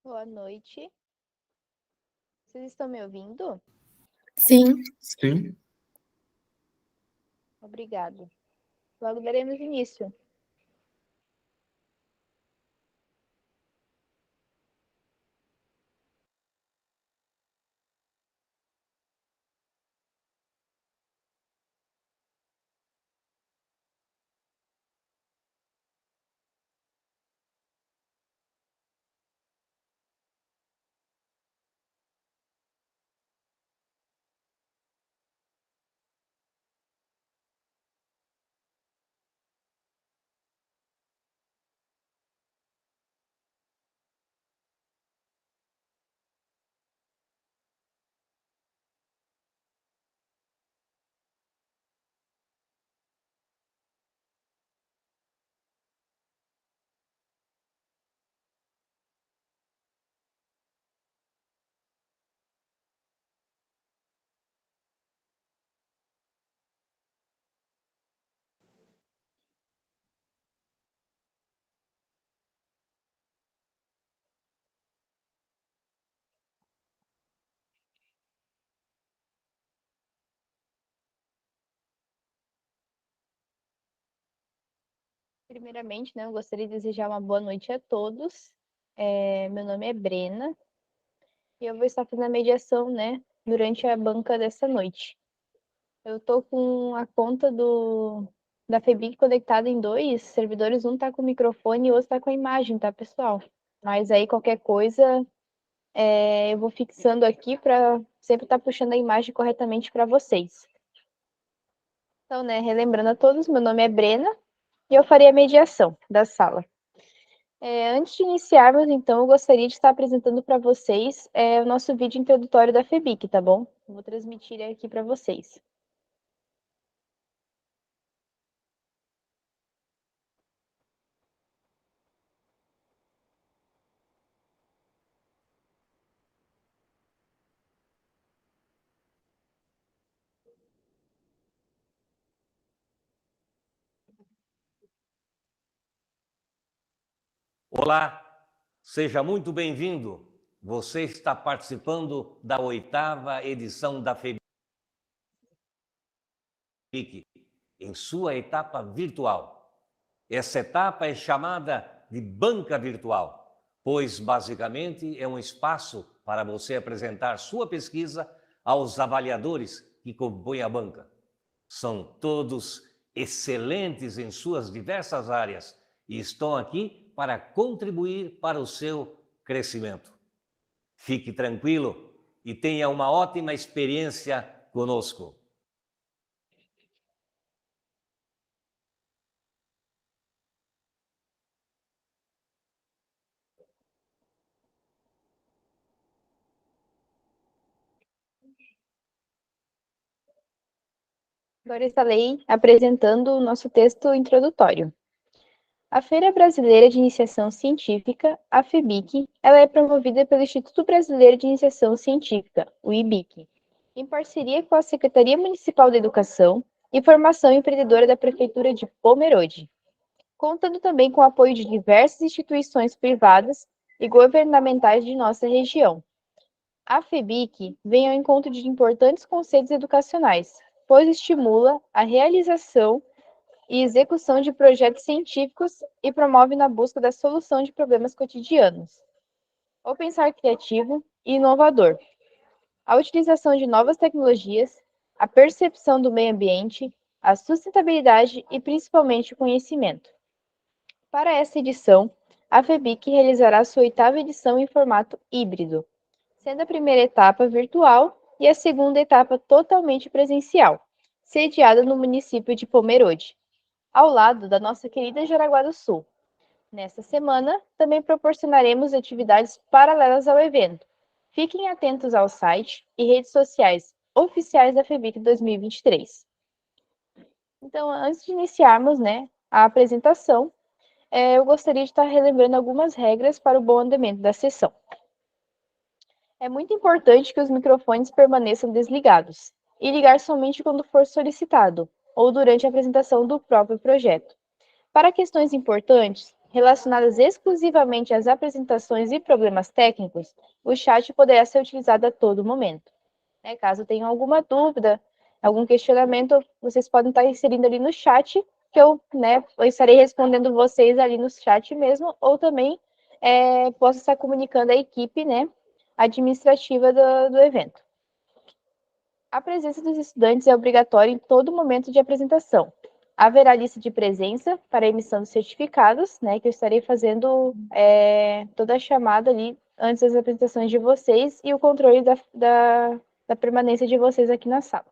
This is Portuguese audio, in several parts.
Boa noite. Vocês estão me ouvindo? Sim. Sim. Obrigado. Logo daremos início. Primeiramente, eu gostaria de desejar uma boa noite a todos. Meu nome é Brena e eu vou estar fazendo a mediação, durante a banca dessa noite. Eu estou com a conta da FEBIC conectada em dois servidores, um está com o microfone e o outro está com a imagem, tá, pessoal? Mas aí qualquer coisa eu vou fixando aqui para sempre estar puxando a imagem corretamente para vocês. Então, relembrando a todos, meu nome é Brena e eu farei a mediação da sala. Antes de iniciarmos, então, eu gostaria de estar apresentando para vocês o nosso vídeo introdutório da FEBIC, tá bom? Vou transmitir aqui para vocês. Olá, seja muito bem-vindo. Você está participando da 8ª edição da FEBIC, em sua etapa virtual. Essa etapa é chamada de banca virtual, pois basicamente é um espaço para você apresentar sua pesquisa aos avaliadores que compõem a banca. São todos excelentes em suas diversas áreas e estão aqui para contribuir para o seu crescimento. Fique tranquilo e tenha uma ótima experiência conosco. Agora estarei apresentando o nosso texto introdutório. A Feira Brasileira de Iniciação Científica, a FEBIC, ela é promovida pelo Instituto Brasileiro de Iniciação Científica, o IBIC, em parceria com a Secretaria Municipal de Educação e Formação Empreendedora da Prefeitura de Pomerode, contando também com o apoio de diversas instituições privadas e governamentais de nossa região. A FEBIC vem ao encontro de importantes conceitos educacionais, pois estimula a realização e execução de projetos científicos e promove na busca da solução de problemas cotidianos. O pensar criativo e inovador, a utilização de novas tecnologias, a percepção do meio ambiente, a sustentabilidade e principalmente o conhecimento. Para essa edição, a FEBIC realizará sua 8ª edição em formato híbrido, sendo a primeira etapa virtual e a segunda etapa totalmente presencial, sediada no município de Pomerode, ao lado da nossa querida Jaraguá do Sul. Nesta semana, também proporcionaremos atividades paralelas ao evento. Fiquem atentos ao site e redes sociais oficiais da FEBIC 2023. Então, antes de iniciarmos, a apresentação, eu gostaria de estar relembrando algumas regras para o bom andamento da sessão. É muito importante que os microfones permaneçam desligados e ligar somente quando for solicitado ou durante a apresentação do próprio projeto. Para questões importantes, relacionadas exclusivamente às apresentações e problemas técnicos, o chat poderá ser utilizado a todo momento. Caso tenham alguma dúvida, algum questionamento, vocês podem estar inserindo ali no chat, que eu estarei respondendo vocês ali no chat mesmo, ou também posso estar comunicando a equipe, administrativa do evento. A presença dos estudantes é obrigatória em todo momento de apresentação. Haverá lista de presença para emissão de certificados, que eu estarei fazendo toda a chamada ali antes das apresentações de vocês e o controle da permanência de vocês aqui na sala.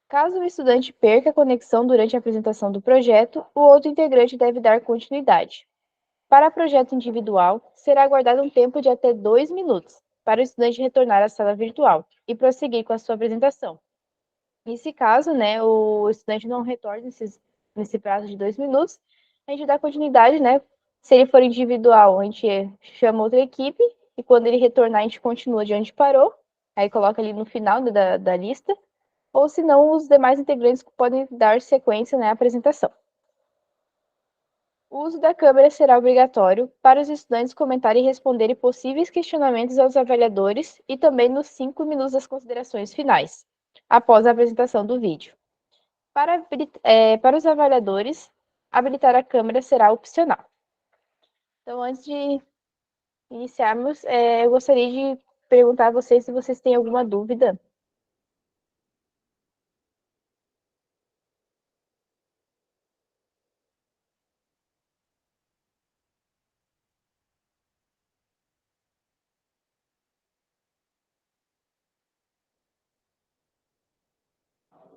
Caso o estudante perca a conexão durante a apresentação do projeto, o outro integrante deve dar continuidade. Para projeto individual, será aguardado um tempo de até 2 minutos para o estudante retornar à sala virtual e prosseguir com a sua apresentação. Nesse caso, o estudante não retorna nesse prazo de 2 minutos, a gente dá continuidade, Se ele for individual, a gente chama outra equipe e quando ele retornar, a gente continua de onde parou, aí coloca ali no final da lista, ou se não, os demais integrantes podem dar sequência à apresentação. O uso da câmera será obrigatório para os estudantes comentarem e responderem possíveis questionamentos aos avaliadores e também nos 5 minutos das considerações finais, após a apresentação do vídeo. Para os avaliadores, habilitar a câmera será opcional. Então, antes de iniciarmos, eu gostaria de perguntar a vocês se vocês têm alguma dúvida.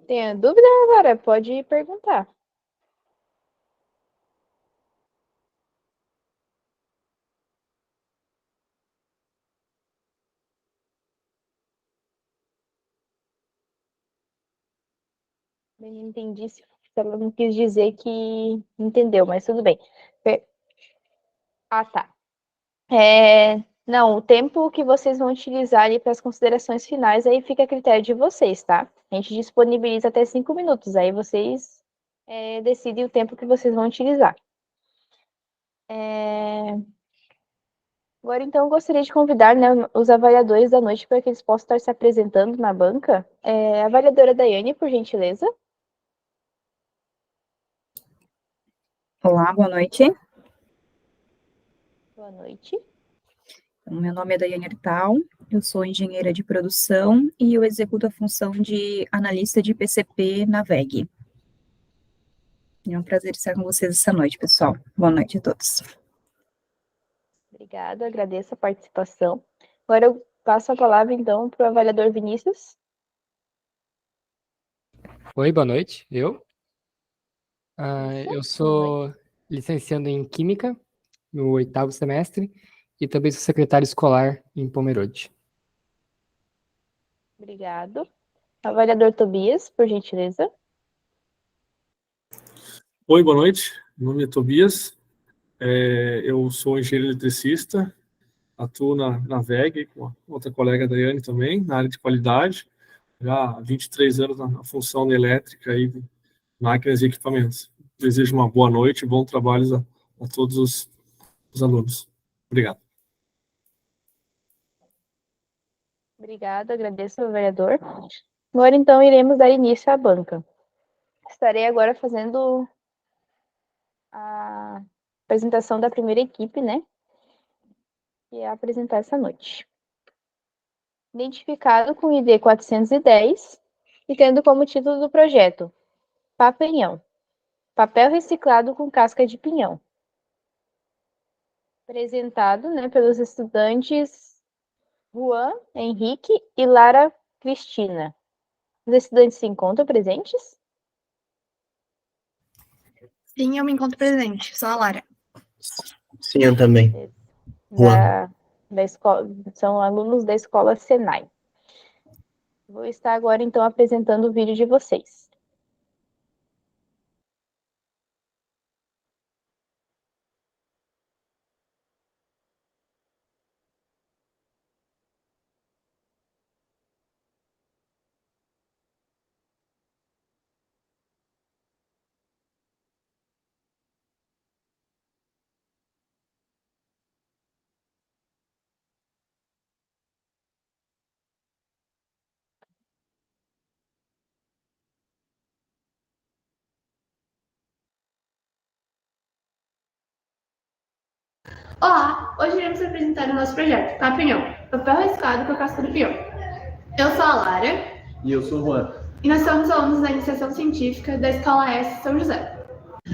Tem dúvida, agora? Pode perguntar. Eu não entendi se ela não quis dizer que entendeu, mas tudo bem. Ah, tá. Não, o tempo que vocês vão utilizar ali para as considerações finais, aí fica a critério de vocês, tá? A gente disponibiliza até 5 minutos, aí vocês decidem o tempo que vocês vão utilizar. Agora, então, eu gostaria de convidar, os avaliadores da noite para que eles possam estar se apresentando na banca. A avaliadora Daiane, por gentileza. Olá, boa noite. Boa noite. Meu nome é Daiane Artal, eu sou engenheira de produção e eu executo a função de analista de PCP na VEG. É um prazer estar com vocês essa noite, pessoal. Boa noite a todos. Obrigada, agradeço a participação. Agora eu passo a palavra, então, para o avaliador Vinícius. Oi, boa noite. Eu Boa sou licenciando em Química no 8º semestre e também sou secretário escolar em Pomerode. Obrigado. Avaliador Tobias, por gentileza. Oi, boa noite. Meu nome é Tobias. Eu sou engenheiro eletricista, atuo na VEG, com outra colega Daiane também, na área de qualidade. Já há 23 anos na função de elétrica e de máquinas e equipamentos. Desejo uma boa noite e bom trabalho a todos os alunos. Obrigado. Obrigada, agradeço ao vereador. Agora, então, iremos dar início à banca. Estarei agora fazendo a apresentação da primeira equipe, que é apresentar essa noite. Identificado com o ID 410 e tendo como título do projeto Papinhão, papel reciclado com casca de pinhão. Apresentado, pelos estudantes Juan, Henrique e Lara Cristina. Os estudantes se encontram presentes? Sim, eu me encontro presente. Sou a Lara. Sim, eu também. Da escola, são alunos da escola Senai. Vou estar agora, então, apresentando o vídeo de vocês. Olá, hoje iremos apresentar o nosso projeto, Capinhão, papel reciclado com a casca do pinhão. Eu sou a Lara. E eu sou o Juan. E nós somos alunos da Iniciação Científica da Escola S São José.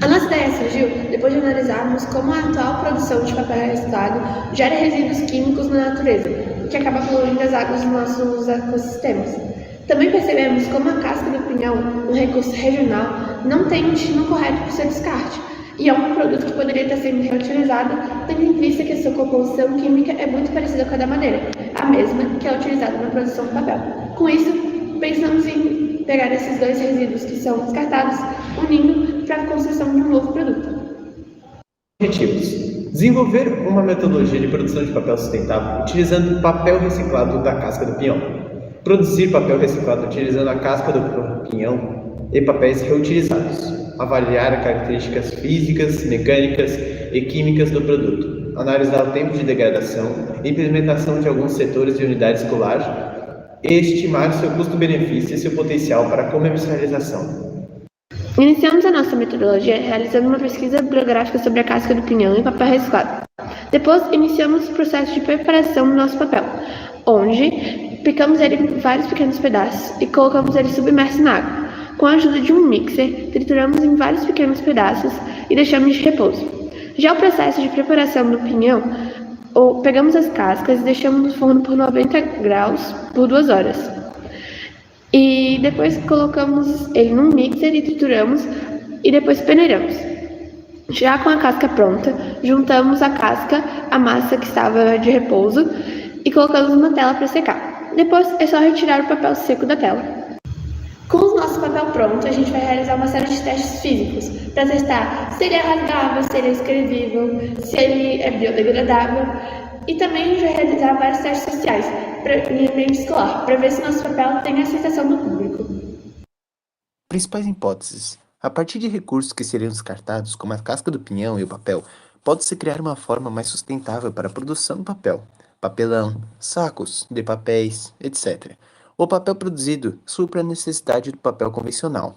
A nossa ideia surgiu depois de analisarmos como a atual produção de papel reciclado gera resíduos químicos na natureza, o que acaba poluindo as águas dos nossos ecossistemas. Também percebemos como a casca do pinhão, um recurso regional, não tem um destino correto para o seu descarte, e é um produto que poderia estar sendo reutilizado, tendo em vista que a sua composição química é muito parecida com a da madeira, a mesma que é utilizada na produção do papel. Com isso, pensamos em pegar esses dois resíduos que são descartados, unindo para a construção de um novo produto. Objetivos: desenvolver uma metodologia de produção de papel sustentável utilizando papel reciclado da casca do pinhão. Produzir papel reciclado utilizando a casca do pinhão e papéis reutilizados. Avaliar as características físicas, mecânicas e químicas do produto. Analisar o tempo de degradação, implementação de alguns setores de unidade escolar e estimar seu custo-benefício e seu potencial para comercialização. Iniciamos a nossa metodologia realizando uma pesquisa bibliográfica sobre a casca do pinhão e papel reciclado. Depois, iniciamos o processo de preparação do nosso papel, onde picamos ele em vários pequenos pedaços e colocamos ele submerso na água. Com a ajuda de um mixer, trituramos em vários pequenos pedaços e deixamos de repouso. Já o processo de preparação do pinhão, pegamos as cascas e deixamos no forno por 90 graus por 2 horas. E depois colocamos ele num mixer e trituramos e depois peneiramos. Já com a casca pronta, juntamos a casca, a massa que estava de repouso e colocamos numa tela para secar. Depois é só retirar o papel seco da tela. Com o nosso papel pronto, a gente vai realizar uma série de testes físicos para testar se ele é rasgável, se ele é escrevível, se ele é biodegradável. E também a gente vai realizar vários testes sociais em ambiente escolar, para ver se nosso papel tem a aceitação do público. Principais hipóteses. A partir de recursos que seriam descartados, como a casca do pinhão e o papel, pode-se criar uma forma mais sustentável para a produção do papel. Papelão, sacos de papéis, etc. O papel produzido supra a necessidade do papel convencional.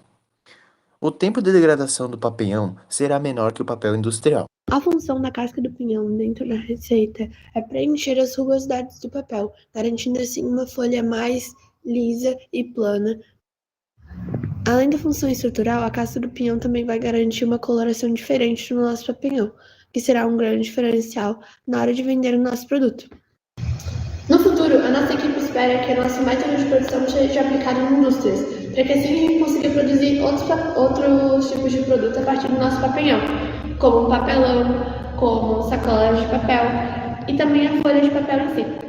O tempo de degradação do papelão será menor que o papel industrial. A função da casca do pinhão dentro da receita é preencher as rugosidades do papel, garantindo assim uma folha mais lisa e plana. Além da função estrutural, a casca do pinhão também vai garantir uma coloração diferente no nosso papelão, que será um grande diferencial na hora de vender o nosso produto. No futuro, a nossa equipe espera que o nosso método de produção seja aplicado em indústrias, para que assim a gente consiga produzir outros tipos de produto a partir do nosso papelão, como papelão, como sacolas de papel e também a folha de papel em si.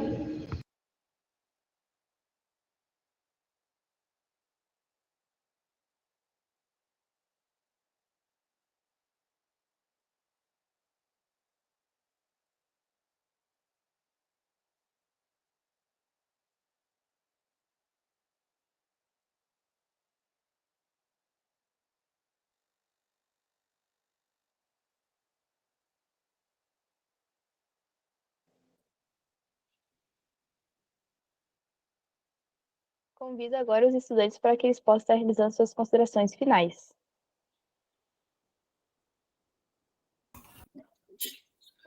Convido agora os estudantes para que eles possam estar realizando suas considerações finais.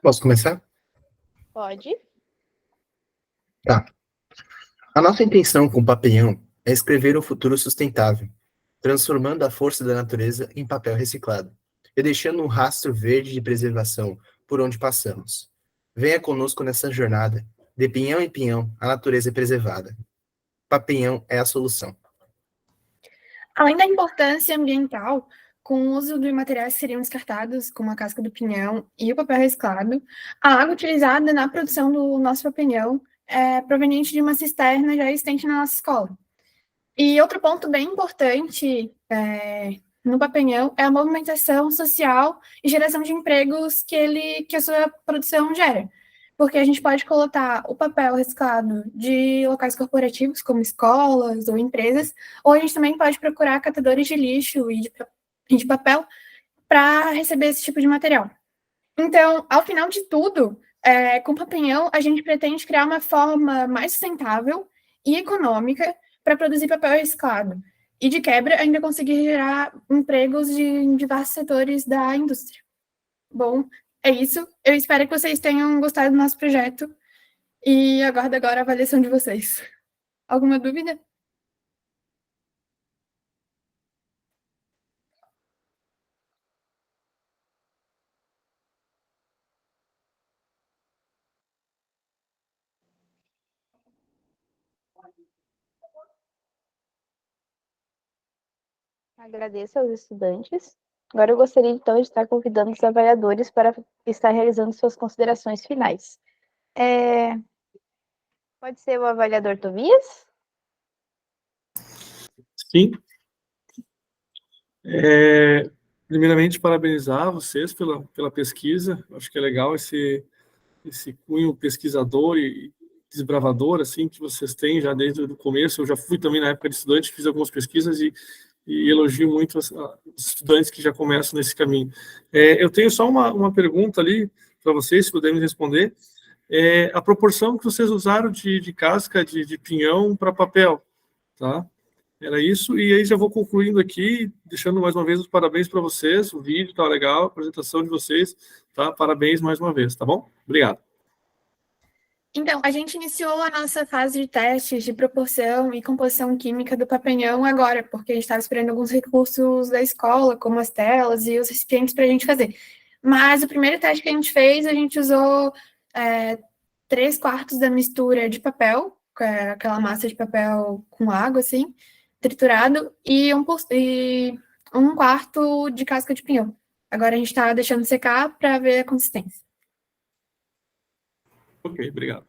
Posso começar? Pode. Tá. A nossa intenção com o papelão é escrever um futuro sustentável, transformando a força da natureza em papel reciclado e deixando um rastro verde de preservação por onde passamos. Venha conosco nessa jornada. De pinhão em pinhão, a natureza é preservada. Papelão é a solução. Além da importância ambiental, com o uso de materiais que seriam descartados, como a casca do pinhão e o papel reciclado, a água utilizada na produção do nosso papelão é proveniente de uma cisterna já existente na nossa escola. E outro ponto bem importante no papelão é a movimentação social e geração de empregos que a sua produção gera. Porque a gente pode coletar o papel reciclado de locais corporativos, como escolas ou empresas, ou a gente também pode procurar catadores de lixo e de papel para receber esse tipo de material. Então, ao final de tudo, com o papelão, a gente pretende criar uma forma mais sustentável e econômica para produzir papel reciclado. E, de quebra, ainda conseguir gerar empregos em diversos setores da indústria. Bom, É isso. Eu espero que vocês tenham gostado do nosso projeto e aguardo agora a avaliação de vocês. Alguma dúvida? Agradeço aos estudantes. Agora eu gostaria, então, de estar convidando os avaliadores para estar realizando suas considerações finais. Pode ser o avaliador Tobias? Sim. Primeiramente, parabenizar vocês pela pesquisa. Acho que é legal esse cunho pesquisador e desbravador, assim, que vocês têm já desde o começo. Eu já fui também na época de estudante, fiz algumas pesquisas e elogio muito os estudantes que já começam nesse caminho. Eu tenho só uma pergunta ali para vocês, se puderem responder. A proporção que vocês usaram de casca de pinhão para papel, tá? Era isso, e aí já vou concluindo aqui, deixando mais uma vez os parabéns para vocês, o vídeo tá legal, a apresentação de vocês, tá? Parabéns mais uma vez, tá bom? Obrigado. Então, a gente iniciou a nossa fase de testes de proporção e composição química do papelhão agora, porque a gente estava esperando alguns recursos da escola, como as telas e os recipientes para a gente fazer. Mas o primeiro teste que a gente fez, a gente usou 3/4 da mistura de papel, aquela massa de papel com água, assim, triturado, e 1/4 de casca de pinhão. Agora a gente está deixando secar para ver a consistência. Ok, obrigado.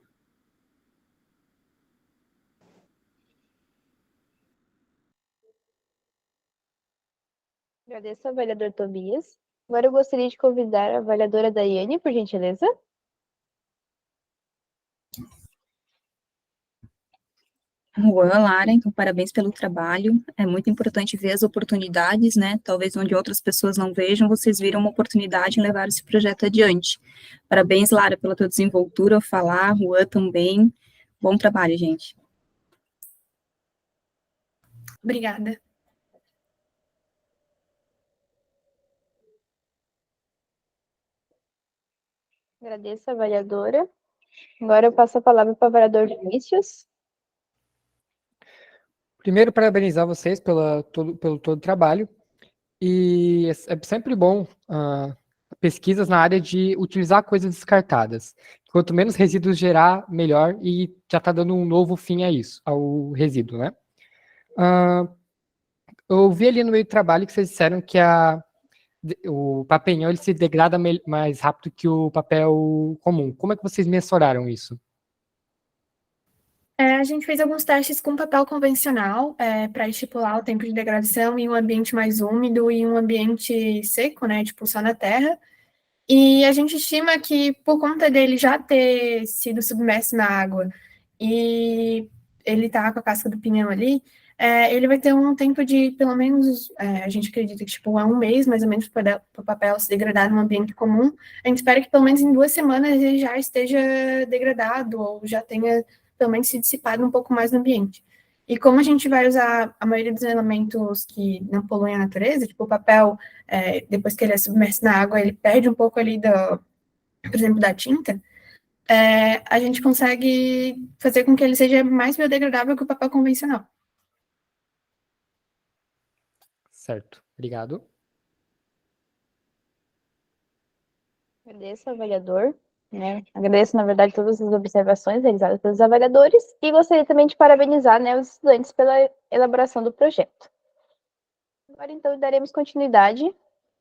Agradeço ao avaliador Tobias. Agora eu gostaria de convidar a avaliadora Daiane, por gentileza. Juan, Lara, então parabéns pelo trabalho. É muito importante ver as oportunidades, né? Talvez onde outras pessoas não vejam, vocês viram uma oportunidade em levar esse projeto adiante. Parabéns, Lara, pela tua desenvoltura ao falar, Juan também. Bom trabalho, gente. Obrigada. Agradeço a avaliadora. Agora eu passo a palavra para o avaliador Vinícius. Primeiro, parabenizar vocês pelo todo o trabalho. E é sempre bom pesquisas na área de utilizar coisas descartadas. Quanto menos resíduos gerar, melhor, e já está dando um novo fim a isso, ao resíduo, né? Eu vi ali no meio do trabalho que vocês disseram que o papelão ele se degrada mais rápido que o papel comum. Como é que vocês mensuraram isso? A gente fez alguns testes com papel convencional para estipular o tempo de degradação em um ambiente mais úmido e um ambiente seco, né, tipo só na terra. E a gente estima que por conta dele já ter sido submerso na água e ele tá com a casca do pinhão ali, ele vai ter um tempo de pelo menos, a gente acredita que tipo é um mês mais ou menos para o papel se degradar num ambiente comum. A gente espera que pelo menos em 2 semanas ele já esteja degradado ou já tenha pelo menos se dissipado um pouco mais no ambiente. E como a gente vai usar a maioria dos elementos que não poluem a natureza, tipo o papel, depois que ele é submerso na água, ele perde um pouco ali, por exemplo, da tinta, a gente consegue fazer com que ele seja mais biodegradável que o papel convencional. Certo, obrigado. Agradeço ao avaliador. Né? Agradeço, na verdade, todas as observações realizadas pelos avaliadores e gostaria também de parabenizar, né, os estudantes pela elaboração do projeto. Agora, então, daremos continuidade,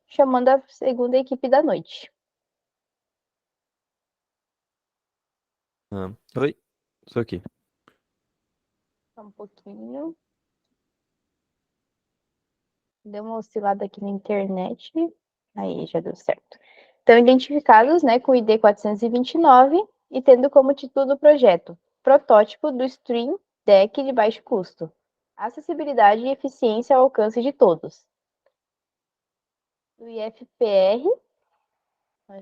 chamando a segunda equipe da noite. Oi, estou aqui. Só um pouquinho. Deu uma oscilada aqui na internet. Aí, já deu certo. Então, identificados, né, com o ID 429 e tendo como título do projeto Protótipo do Stream Deck de baixo custo. Acessibilidade e eficiência ao alcance de todos. Do IFPR,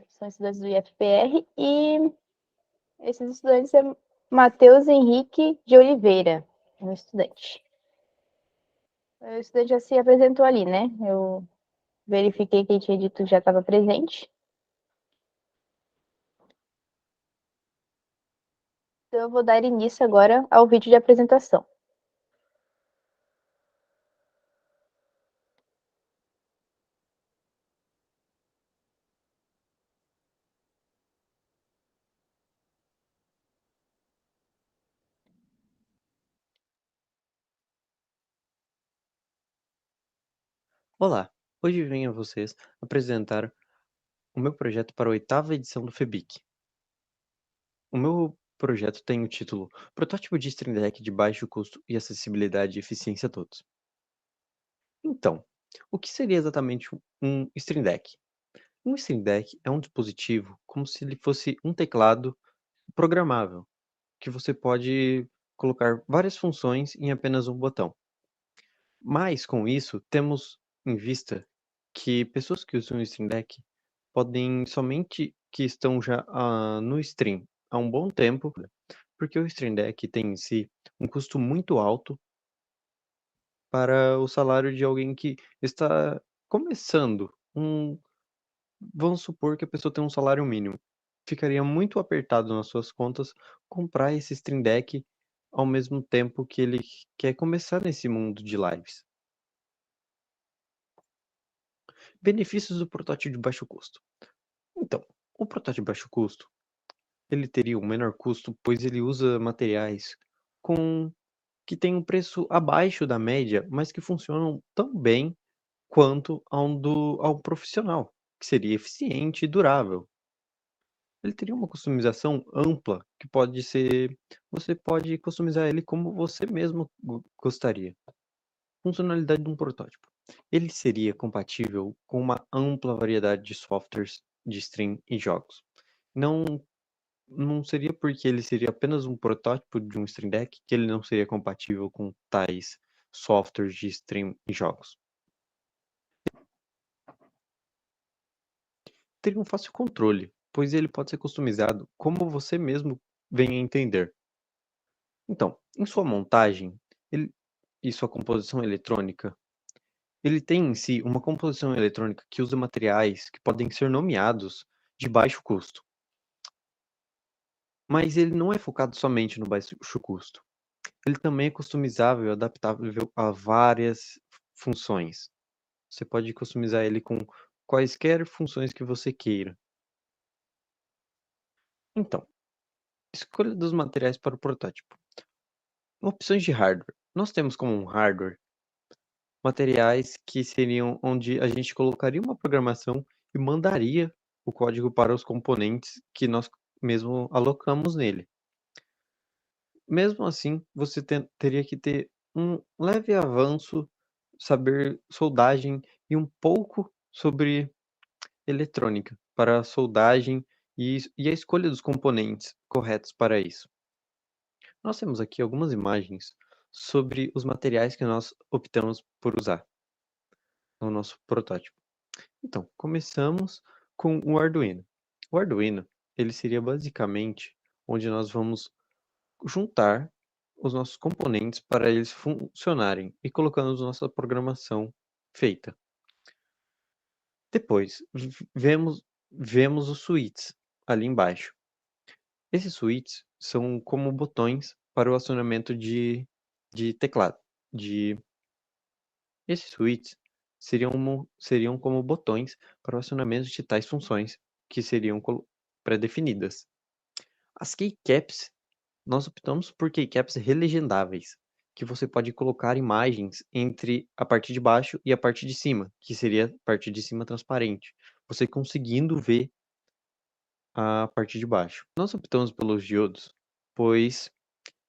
são estudantes do IFPR, e esses estudantes é Matheus Henrique de Oliveira, um estudante. O estudante já se apresentou ali, né? Eu verifiquei que ele tinha dito que já estava presente. Então, eu vou dar início agora ao vídeo de apresentação. Olá, hoje venho a vocês apresentar o meu projeto para a 8ª edição do FEBIC. O meu projeto tem o título Protótipo de Stream Deck de baixo custo e acessibilidade e eficiência a todos. Então, o que seria exatamente um Stream Deck? Um Stream Deck é um dispositivo como se ele fosse um teclado programável, que você pode colocar várias funções em apenas um botão. Mas, com isso, temos em vista que pessoas que usam o Stream Deck podem somente que estão já no stream há um bom tempo, porque o Stream Deck tem em si um custo muito alto para o salário de alguém que está começando. Vamos supor que a pessoa tem um salário mínimo. Ficaria muito apertado nas suas contas comprar esse Stream Deck ao mesmo tempo que ele quer começar nesse mundo de lives. Benefícios do protótipo de baixo custo. Então, o protótipo de baixo custo, ele teria um menor custo, pois ele usa materiais que têm um preço abaixo da média, mas que funcionam tão bem quanto ao profissional, que seria eficiente e durável. Ele teria uma customização ampla, que você pode customizar ele como você mesmo gostaria. Funcionalidade de um protótipo. Ele seria compatível com uma ampla variedade de softwares de stream e jogos. Não seria porque ele seria apenas um protótipo de um Stream Deck que ele não seria compatível com tais softwares de stream e jogos. Teria um fácil controle, pois ele pode ser customizado como você mesmo venha a entender. Então, em sua montagem e sua composição eletrônica, ele tem em si uma composição eletrônica que usa materiais que podem ser nomeados de baixo custo. Mas ele não é focado somente no baixo custo. Ele também é customizável e adaptável a várias funções. Você pode customizar ele com quaisquer funções que você queira. Então, escolha dos materiais para o protótipo. Opções de hardware. Nós temos como um hardware materiais que seriam onde a gente colocaria uma programação e mandaria o código para os componentes que nós mesmo alocamos nele. Mesmo assim, você teria que ter um leve avanço, saber soldagem e um pouco sobre eletrônica para a soldagem e a escolha dos componentes corretos para isso. Nós temos aqui algumas imagens sobre os materiais que nós optamos por usar no nosso protótipo. Então, começamos com o Arduino. O Arduino, ele seria basicamente onde nós vamos juntar os nossos componentes para eles funcionarem e colocamos nossa programação feita. Depois, vemos os switches ali embaixo. Esses switches são como botões para o acionamento de teclado. Esses switches seriam como botões para o acionamento de tais funções que seriam pré-definidas. As keycaps, nós optamos por keycaps relegendáveis, que você pode colocar imagens entre a parte de baixo e a parte de cima, que seria a parte de cima transparente, você conseguindo ver a parte de baixo. Nós optamos pelos diodos, pois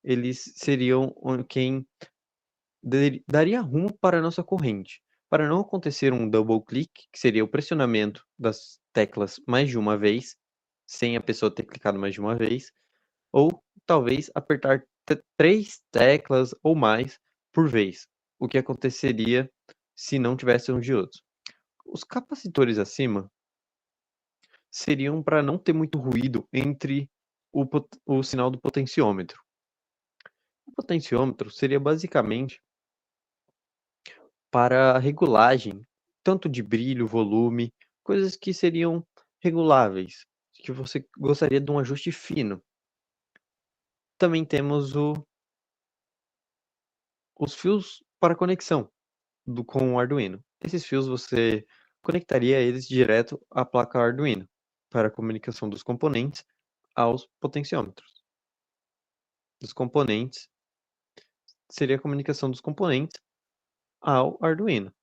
eles seriam quem daria rumo para a nossa corrente. Para não acontecer um double click, que seria o pressionamento das teclas mais de uma vez, sem a pessoa ter clicado mais de uma vez, ou talvez apertar 3 teclas ou mais por vez, o que aconteceria se não tivesse um diodos. Os capacitores acima seriam para não ter muito ruído entre o sinal do potenciômetro. O potenciômetro seria basicamente para a regulagem, tanto de brilho, volume, coisas que seriam reguláveis, que você gostaria de um ajuste fino. também temos os fios para conexão com o Arduino. Esses fios você conectaria eles direto à placa Arduino para a comunicação dos componentes aos potenciômetros. Dos componentes seria a comunicação dos componentes ao Arduino.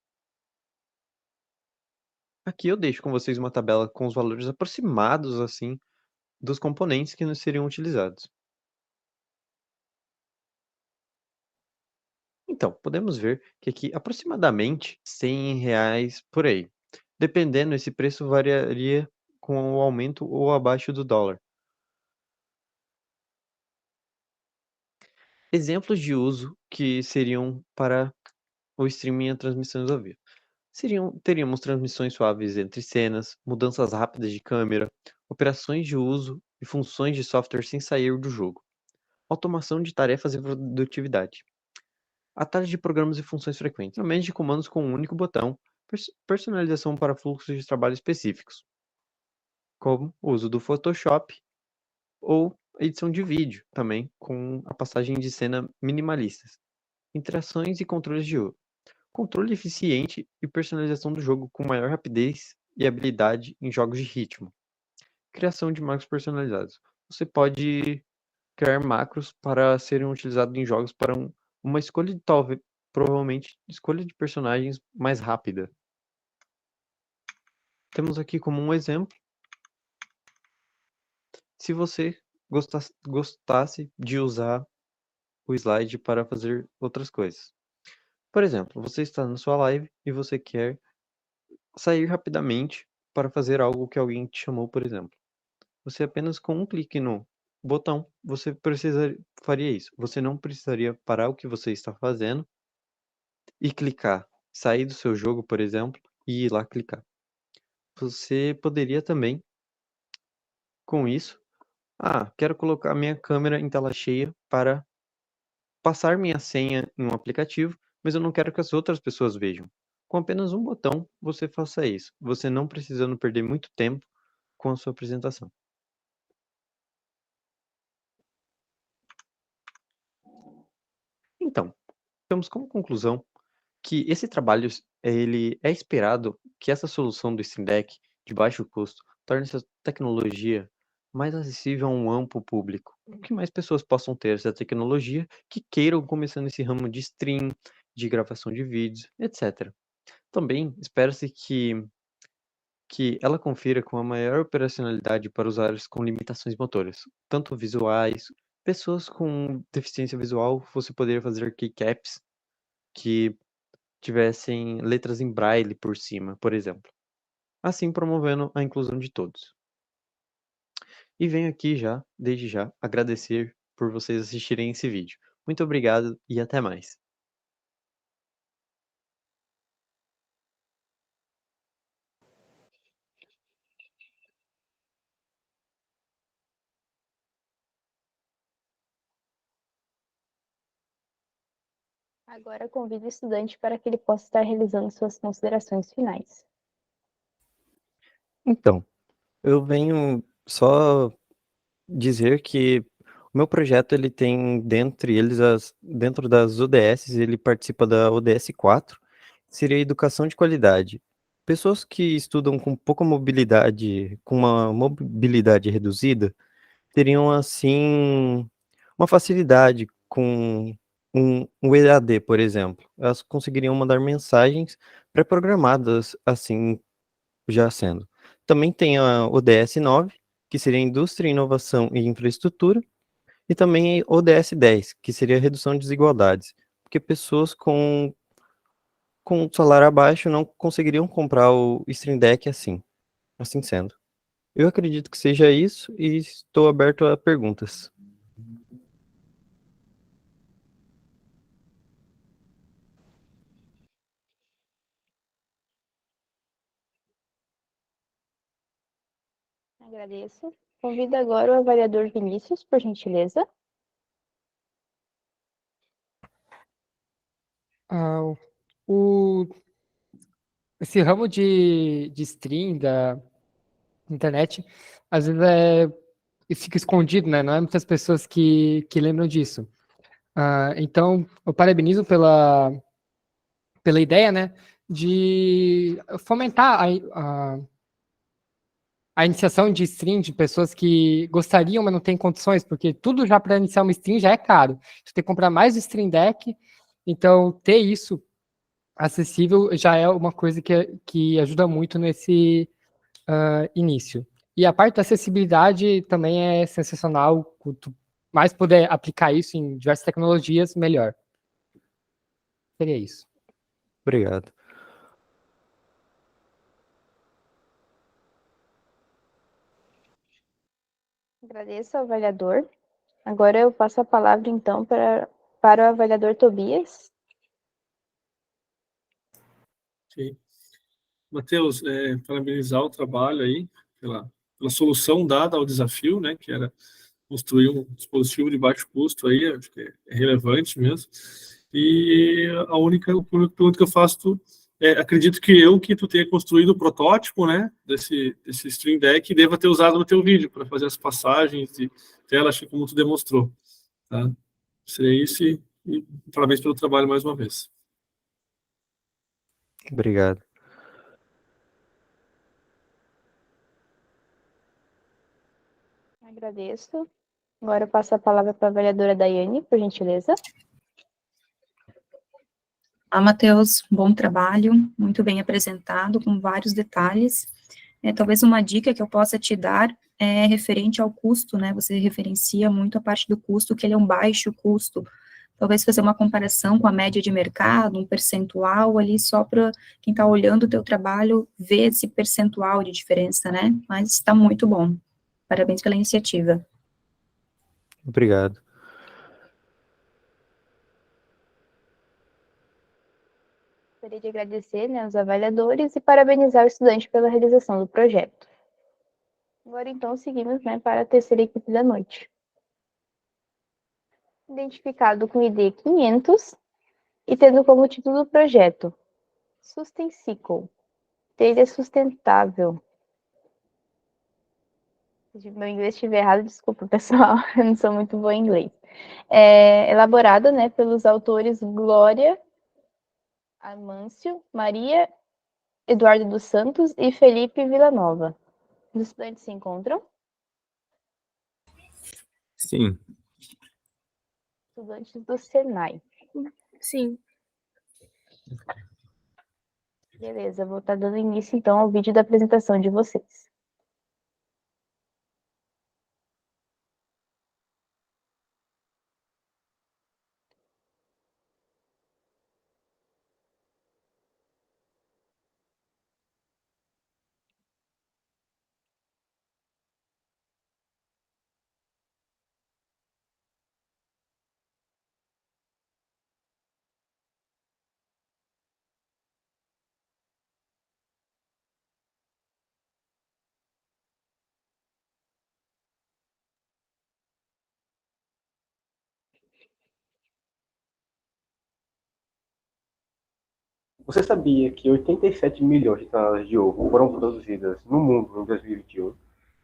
Aqui eu deixo com vocês uma tabela com os valores aproximados assim dos componentes que seriam utilizados. Então, podemos ver que aqui aproximadamente R$ 100 por aí. Dependendo, esse preço variaria com o aumento ou abaixo do dólar. Exemplos de uso que seriam para o streaming e a transmissões ao vivo. Teríamos transmissões suaves entre cenas, mudanças rápidas de câmera, operações de uso e funções de software sem sair do jogo, automação de tarefas e produtividade, atalhos de programas e funções frequentes, aumento de comandos com um único botão, personalização para fluxos de trabalho específicos, como o uso do Photoshop ou edição de vídeo, também com a passagem de cena minimalistas, interações e controles de uso. Controle eficiente e personalização do jogo com maior rapidez e habilidade em jogos de ritmo. Criação de macros personalizados. Você pode criar macros para serem utilizados em jogos para uma escolha de provavelmente escolha de personagens mais rápida. Temos aqui como um exemplo. Se você gostasse de usar o slide para fazer outras coisas. Por exemplo, você está na sua live e você quer sair rapidamente para fazer algo que alguém te chamou, por exemplo. Você apenas com um clique no botão, faria isso. Você não precisaria parar o que você está fazendo e clicar, sair do seu jogo, por exemplo, e ir lá clicar. Você poderia também, com isso, quero colocar minha câmera em tela cheia para passar minha senha em um aplicativo, mas eu não quero que as outras pessoas vejam. Com apenas um botão, você faça isso, você não precisando perder muito tempo com a sua apresentação. Então, temos como conclusão que esse trabalho ele é esperado que essa solução do Steam Deck de baixo custo torne essa tecnologia mais acessível a um amplo público, que mais pessoas possam ter essa tecnologia que queiram começar nesse ramo de stream, de gravação de vídeos, etc. Também espera-se que ela confira com a maior operacionalidade para usuários com limitações motoras, tanto visuais, pessoas com deficiência visual, você poderia fazer keycaps que tivessem letras em braille por cima, por exemplo. Assim promovendo a inclusão de todos. E venho aqui desde já, agradecer por vocês assistirem esse vídeo. Muito obrigado e até mais. Agora convido o estudante para que ele possa estar realizando suas considerações finais. Então, eu venho só dizer que o meu projeto ele tem dentro das ODS, ele participa da ODS 4, seria educação de qualidade. Pessoas que estudam com pouca mobilidade, com uma mobilidade reduzida, teriam assim uma facilidade com um EAD, por exemplo. Elas conseguiriam mandar mensagens pré-programadas assim já sendo. Também tem a ODS 9, que seria Indústria, Inovação e Infraestrutura, e também a ODS 10, que seria a redução de desigualdades, porque pessoas com salário abaixo não conseguiriam comprar o Stream Deck assim sendo. Eu acredito que seja isso e estou aberto a perguntas. Agradeço. Convido agora o avaliador Vinícius, por gentileza. Ah, o, esse ramo de stream da internet, às vezes fica escondido, né? Não é muitas pessoas que lembram disso. Então, eu parabenizo pela ideia, né, de fomentar a iniciação de stream de pessoas que gostariam, mas não têm condições, porque tudo já para iniciar uma stream já é caro. Você tem que comprar mais o Stream Deck, então ter isso acessível já é uma coisa que ajuda muito nesse início. E a parte da acessibilidade também é sensacional. Quanto mais puder aplicar isso em diversas tecnologias, melhor. Seria isso. Obrigado. Agradeço ao avaliador. Agora eu passo a palavra, então, para o avaliador Tobias. Ok. Matheus, parabenizar o trabalho aí pela solução dada ao desafio, né, que era construir um dispositivo de baixo custo aí, acho que é relevante mesmo. E a única pergunta que eu faço acredito que tu tenha construído o protótipo, né, desse Stream Deck e deva ter usado no teu vídeo para fazer as passagens de tela, acho que como tu demonstrou, tá? Seria isso e parabéns pelo trabalho mais uma vez. Obrigado. Agradeço. Agora eu passo a palavra para a avaliadora Daiane, por gentileza. Matheus, bom trabalho, muito bem apresentado, com vários detalhes. Talvez uma dica que eu possa te dar é referente ao custo, né? Você referencia muito a parte do custo, que ele é um baixo custo. Talvez fazer uma comparação com a média de mercado, um percentual ali, só para quem está olhando o teu trabalho ver esse percentual de diferença, né? Mas está muito bom. Parabéns pela iniciativa. Obrigado. Gostaria de agradecer, né, aos avaliadores e parabenizar o estudante pela realização do projeto. Agora, então, seguimos, né, para a terceira equipe da noite. Identificado com ID 500 e tendo como título do projeto Sustensicle, trilha sustentável. Se meu inglês estiver errado, desculpa, pessoal, eu não sou muito boa em inglês. Elaborado, né, pelos autores Glória Amâncio, Maria Eduardo dos Santos e Felipe Villanova. Os estudantes se encontram? Sim. Estudantes do Senai. Sim. Beleza, vou estar dando início, então, ao vídeo da apresentação de vocês. Você sabia que 87 milhões de toneladas de ovo foram produzidas no mundo em 2021?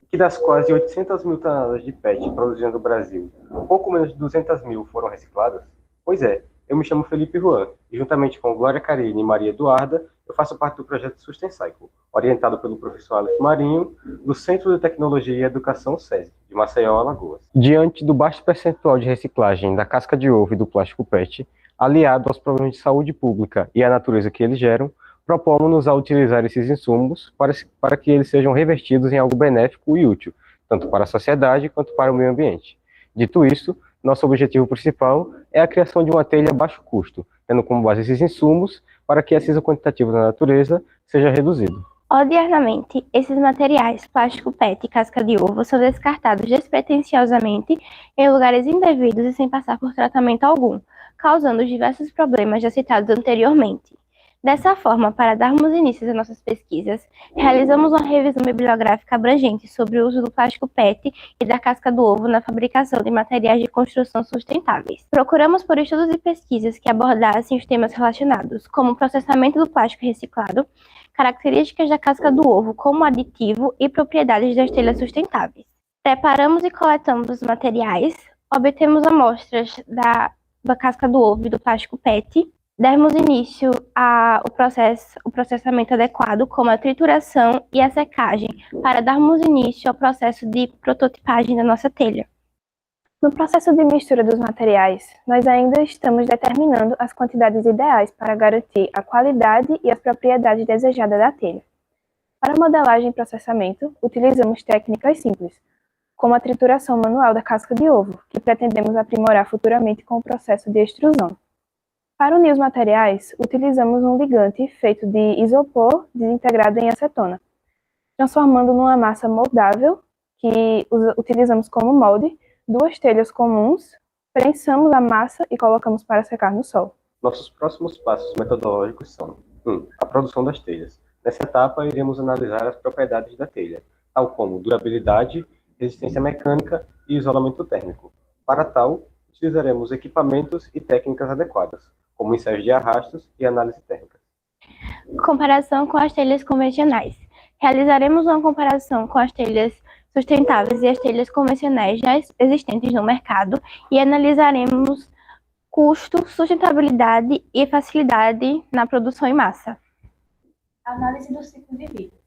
E que das quase 800 mil toneladas de PET produzidas no Brasil, pouco menos de 200 mil foram recicladas? Pois é, eu me chamo Felipe Juan, e juntamente com Glória Carine e Maria Eduarda, eu faço parte do projeto Sustencycle, orientado pelo professor Alex Marinho, do Centro de Tecnologia e Educação SESI, de Maceió, Alagoas. Diante do baixo percentual de reciclagem da casca de ovo e do plástico PET, aliado aos problemas de saúde pública e à natureza que eles geram, propomos-nos a utilizar esses insumos para que eles sejam revertidos em algo benéfico e útil, tanto para a sociedade quanto para o meio ambiente. Dito isso, nosso objetivo principal é a criação de uma telha a baixo custo, tendo como base esses insumos para que a cinza quantitativa da natureza seja reduzido. Odiernamente, esses materiais, plástico PET e casca de ovo, são descartados despretensiosamente em lugares indevidos e sem passar por tratamento algum, causando diversos problemas já citados anteriormente. Dessa forma, para darmos início às nossas pesquisas, realizamos uma revisão bibliográfica abrangente sobre o uso do plástico PET e da casca do ovo na fabricação de materiais de construção sustentáveis. Procuramos por estudos e pesquisas que abordassem os temas relacionados, como o processamento do plástico reciclado, características da casca do ovo como aditivo e propriedades das telhas sustentáveis. Preparamos e coletamos os materiais, obtemos amostras da casca do ovo e do plástico PET, demos início ao processamento adequado, como a trituração e a secagem, para darmos início ao processo de prototipagem da nossa telha. No processo de mistura dos materiais, nós ainda estamos determinando as quantidades ideais para garantir a qualidade e as propriedades desejadas da telha. Para modelagem e processamento, utilizamos técnicas simples, como a trituração manual da casca de ovo, que pretendemos aprimorar futuramente com o processo de extrusão. Para unir os materiais, utilizamos um ligante feito de isopor desintegrado em acetona, transformando numa massa moldável, que utilizamos como molde, 2 telhas comuns, prensamos a massa e colocamos para secar no sol. Nossos próximos passos metodológicos são: 1. A produção das telhas. Nessa etapa, iremos analisar as propriedades da telha, tal como durabilidade, resistência mecânica e isolamento térmico. Para tal, utilizaremos equipamentos e técnicas adequadas, como ensaios de arrastos e análise térmica. Comparação com as telhas convencionais. Realizaremos uma comparação com as telhas sustentáveis e as telhas convencionais já existentes no mercado e analisaremos custo, sustentabilidade e facilidade na produção em massa. Análise do ciclo de vida.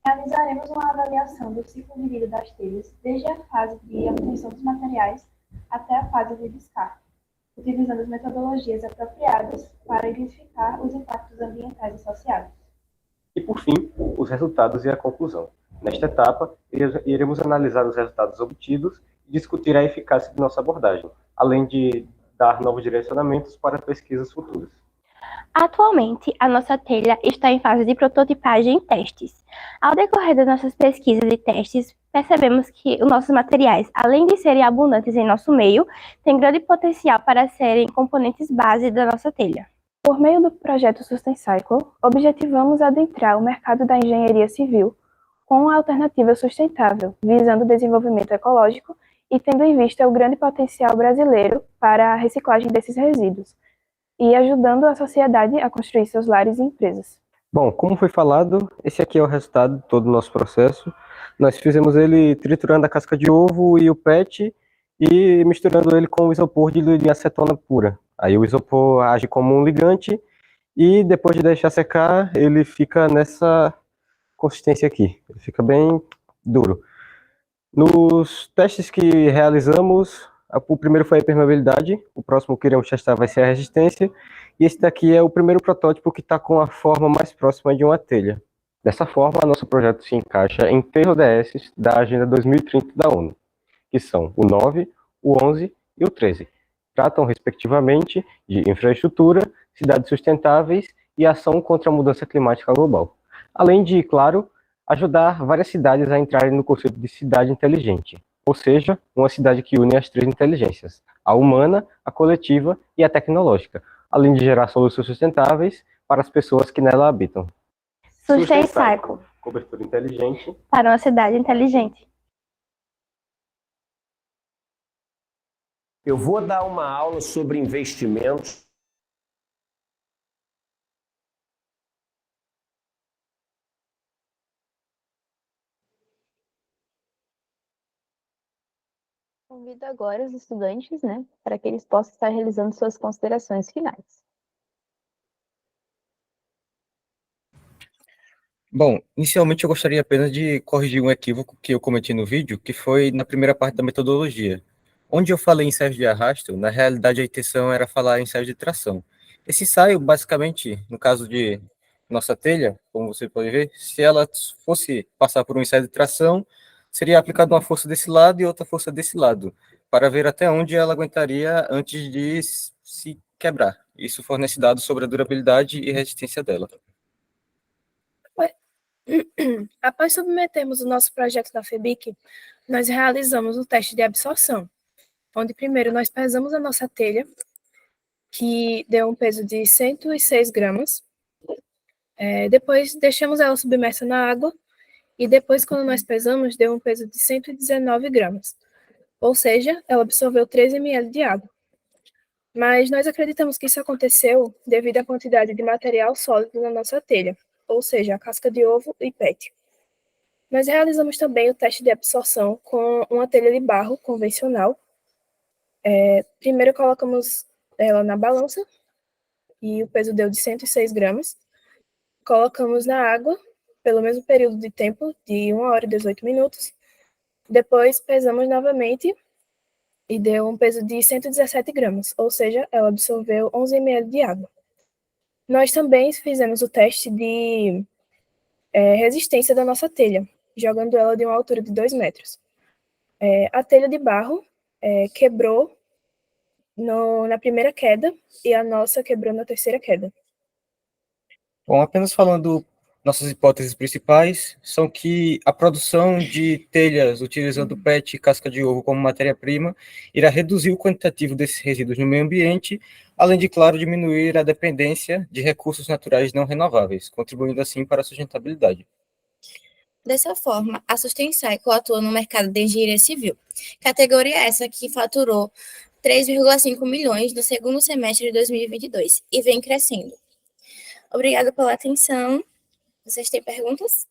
Realizaremos uma avaliação do ciclo de vida das telhas, desde a fase de obtenção dos materiais até a fase de descarte, utilizando as metodologias apropriadas para identificar os impactos ambientais associados. E, por fim, os resultados e a conclusão. Nesta etapa, iremos analisar os resultados obtidos e discutir a eficácia de nossa abordagem, além de dar novos direcionamentos para pesquisas futuras. Atualmente, a nossa telha está em fase de prototipagem e testes. Ao decorrer das nossas pesquisas e testes, percebemos que os nossos materiais, além de serem abundantes em nosso meio, têm grande potencial para serem componentes base da nossa telha. Por meio do projeto SustenCycle, objetivamos adentrar o mercado da engenharia civil com uma alternativa sustentável, visando o desenvolvimento ecológico e tendo em vista o grande potencial brasileiro para a reciclagem desses resíduos, e ajudando a sociedade a construir seus lares e empresas. Bom, como foi falado, esse aqui é o resultado de todo o nosso processo. Nós fizemos ele triturando a casca de ovo e o PET e misturando ele com o isopor de acetona pura. Aí o isopor age como um ligante e depois de deixar secar, ele fica nessa consistência aqui. Ele fica bem duro. Nos testes que realizamos, o primeiro foi a permeabilidade, o próximo que iremos testar vai ser a resistência, e esse daqui é o primeiro protótipo que está com a forma mais próxima de uma telha. Dessa forma, nosso projeto se encaixa em 3 ODS da Agenda 2030 da ONU, que são o 9, o 11 e o 13. Tratam, respectivamente, de infraestrutura, cidades sustentáveis e ação contra a mudança climática global. Além de, claro, ajudar várias cidades a entrarem no conceito de cidade inteligente, ou seja, uma cidade que une as 3 inteligências, a humana, a coletiva e a tecnológica, além de gerar soluções sustentáveis para as pessoas que nela habitam. SustenCycle. Cobertura inteligente Para uma cidade inteligente. Eu vou dar uma aula sobre investimentos. Convido agora os estudantes, para que eles possam estar realizando suas considerações finais. Bom, inicialmente eu gostaria apenas de corrigir um equívoco que eu cometi no vídeo, que foi na primeira parte da metodologia. Onde eu falei em ensaios de arrasto, na realidade a intenção era falar em ensaios de tração. Esse ensaio, basicamente, no caso de nossa telha, como você pode ver, se ela fosse passar por um ensaio de tração, seria aplicada uma força desse lado e outra força desse lado, para ver até onde ela aguentaria antes de se quebrar. Isso fornece dados sobre a durabilidade e resistência dela. Após submetermos o nosso projeto da FEBIC, nós realizamos um teste de absorção, onde primeiro nós pesamos a nossa telha, que deu um peso de 106 gramas, depois deixamos ela submersa na água, e depois, quando nós pesamos, deu um peso de 119 gramas, ou seja, ela absorveu 13 ml de água. Mas nós acreditamos que isso aconteceu devido à quantidade de material sólido na nossa telha, ou seja, a casca de ovo e PET. Nós realizamos também o teste de absorção com uma telha de barro convencional. Primeiro colocamos ela na balança e o peso deu de 106 gramas. Colocamos na água pelo mesmo período de tempo, de 1 hora e 18 minutos. Depois pesamos novamente e deu um peso de 117 gramas, ou seja, ela absorveu 11 ml de água. Nós também fizemos o teste de resistência da nossa telha, jogando ela de uma altura de 2 metros. A telha de barro quebrou na primeira queda e a nossa quebrou na terceira queda. Bom, apenas falando, nossas hipóteses principais são que a produção de telhas utilizando PET e casca de ovo como matéria-prima irá reduzir o quantitativo desses resíduos no meio ambiente, além de, claro, diminuir a dependência de recursos naturais não renováveis, contribuindo assim para a sustentabilidade. Dessa forma, a Sustencycle atua no mercado de engenharia civil, categoria essa que faturou 3,5 milhões no segundo semestre de 2022 e vem crescendo. Obrigada pela atenção. Vocês têm perguntas?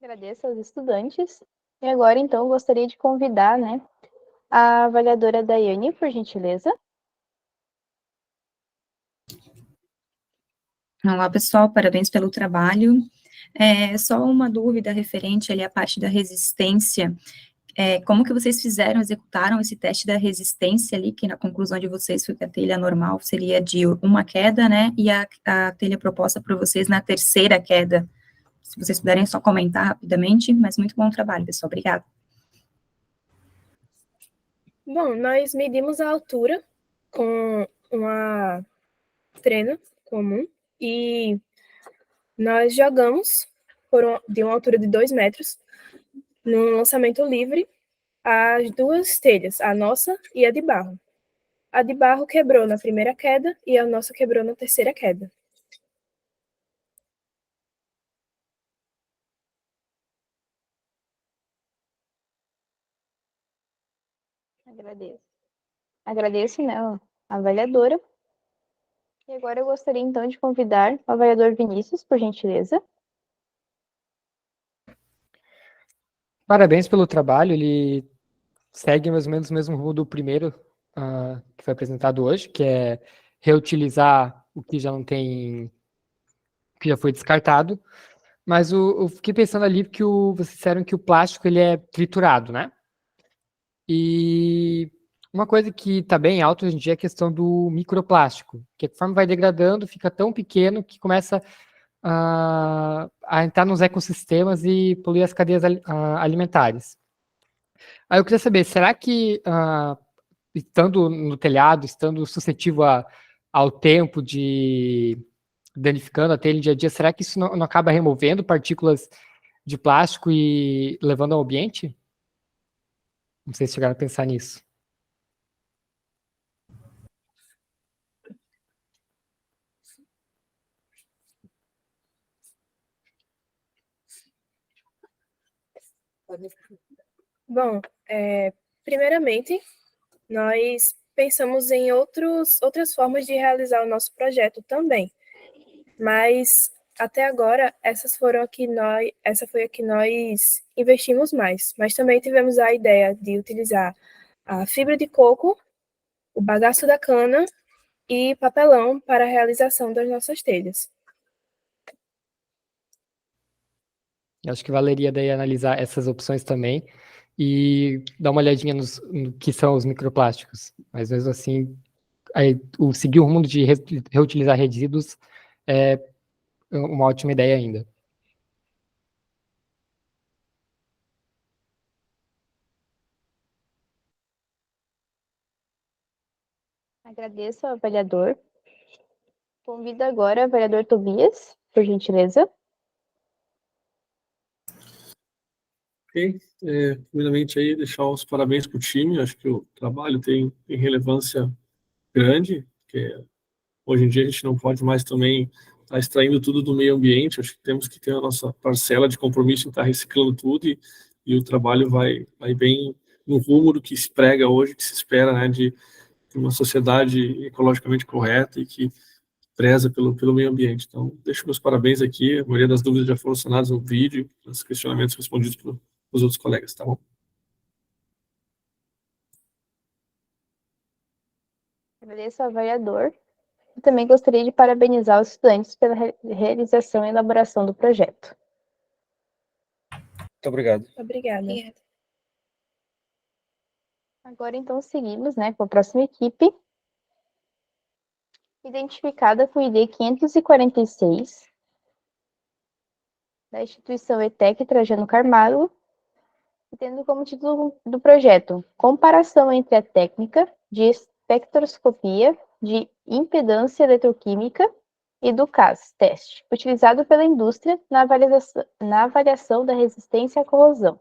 Agradeço aos estudantes. E agora, então, gostaria de convidar, a avaliadora Daiane, por gentileza. Olá, pessoal, parabéns pelo trabalho. Só uma dúvida referente ali à parte da resistência. Como que vocês executaram esse teste da resistência ali, que na conclusão de vocês foi que a telha normal seria de uma queda, né, e a telha proposta por vocês na terceira queda? Se vocês puderem só comentar rapidamente, mas muito bom trabalho, pessoal, obrigada. Bom, nós medimos a altura com uma trena comum e nós jogamos de uma altura de 2 metros, num lançamento livre, as duas telhas, a nossa e a de barro. A de barro quebrou na primeira queda e a nossa quebrou na terceira queda. Agradeço, a avaliadora. E agora eu gostaria, então, de convidar o avaliador Vinícius, por gentileza. Parabéns pelo trabalho, ele segue mais ou menos o mesmo rumo do primeiro que foi apresentado hoje, que é reutilizar o que já não tem, que já foi descartado. Mas eu fiquei pensando ali que vocês disseram que o plástico ele é triturado, né? E uma coisa que está bem alta hoje em dia é a questão do microplástico, que conforme vai degradando, fica tão pequeno que começa a entrar nos ecossistemas e poluir as cadeias alimentares. Aí eu queria saber, será que, estando no telhado, estando suscetível ao tempo de danificando a telha no dia a dia, será que isso não acaba removendo partículas de plástico e levando ao ambiente? Não sei se chegaram a pensar nisso. Bom, primeiramente, nós pensamos em outras formas de realizar o nosso projeto também, mas até agora essa foi a que nós investimos mais, mas também tivemos a ideia de utilizar a fibra de coco, o bagaço da cana e papelão para a realização das nossas telhas. Acho que valeria daí analisar essas opções também e dar uma olhadinha no que são os microplásticos. Mas mesmo assim, seguir o rumo de reutilizar resíduos é uma ótima ideia ainda. Agradeço ao avaliador. Convido agora o avaliador Tobias, por gentileza. Ok, primeiramente aí deixar os parabéns para o time, acho que o trabalho tem relevância grande, porque hoje em dia a gente não pode mais também estar extraindo tudo do meio ambiente, acho que temos que ter a nossa parcela de compromisso em estar reciclando tudo e o trabalho vai bem no rumo do que se prega hoje, que se espera, né, de uma sociedade ecologicamente correta e que preza pelo meio ambiente. Então, deixo meus parabéns aqui. A maioria das dúvidas já foram sanadas no vídeo, os questionamentos respondidos pelos outros colegas, tá bom? Agradeço ao avaliador. E também gostaria de parabenizar os estudantes pela realização e elaboração do projeto. Muito obrigado. Obrigada. Agora, então, seguimos, né, com a próxima equipe, identificada com o ID 546, da instituição ETEC Trajano Carvalho, tendo como título do projeto Comparação entre a técnica de espectroscopia de impedância eletroquímica e do CAS, teste, utilizado pela indústria na avaliação da resistência à corrosão,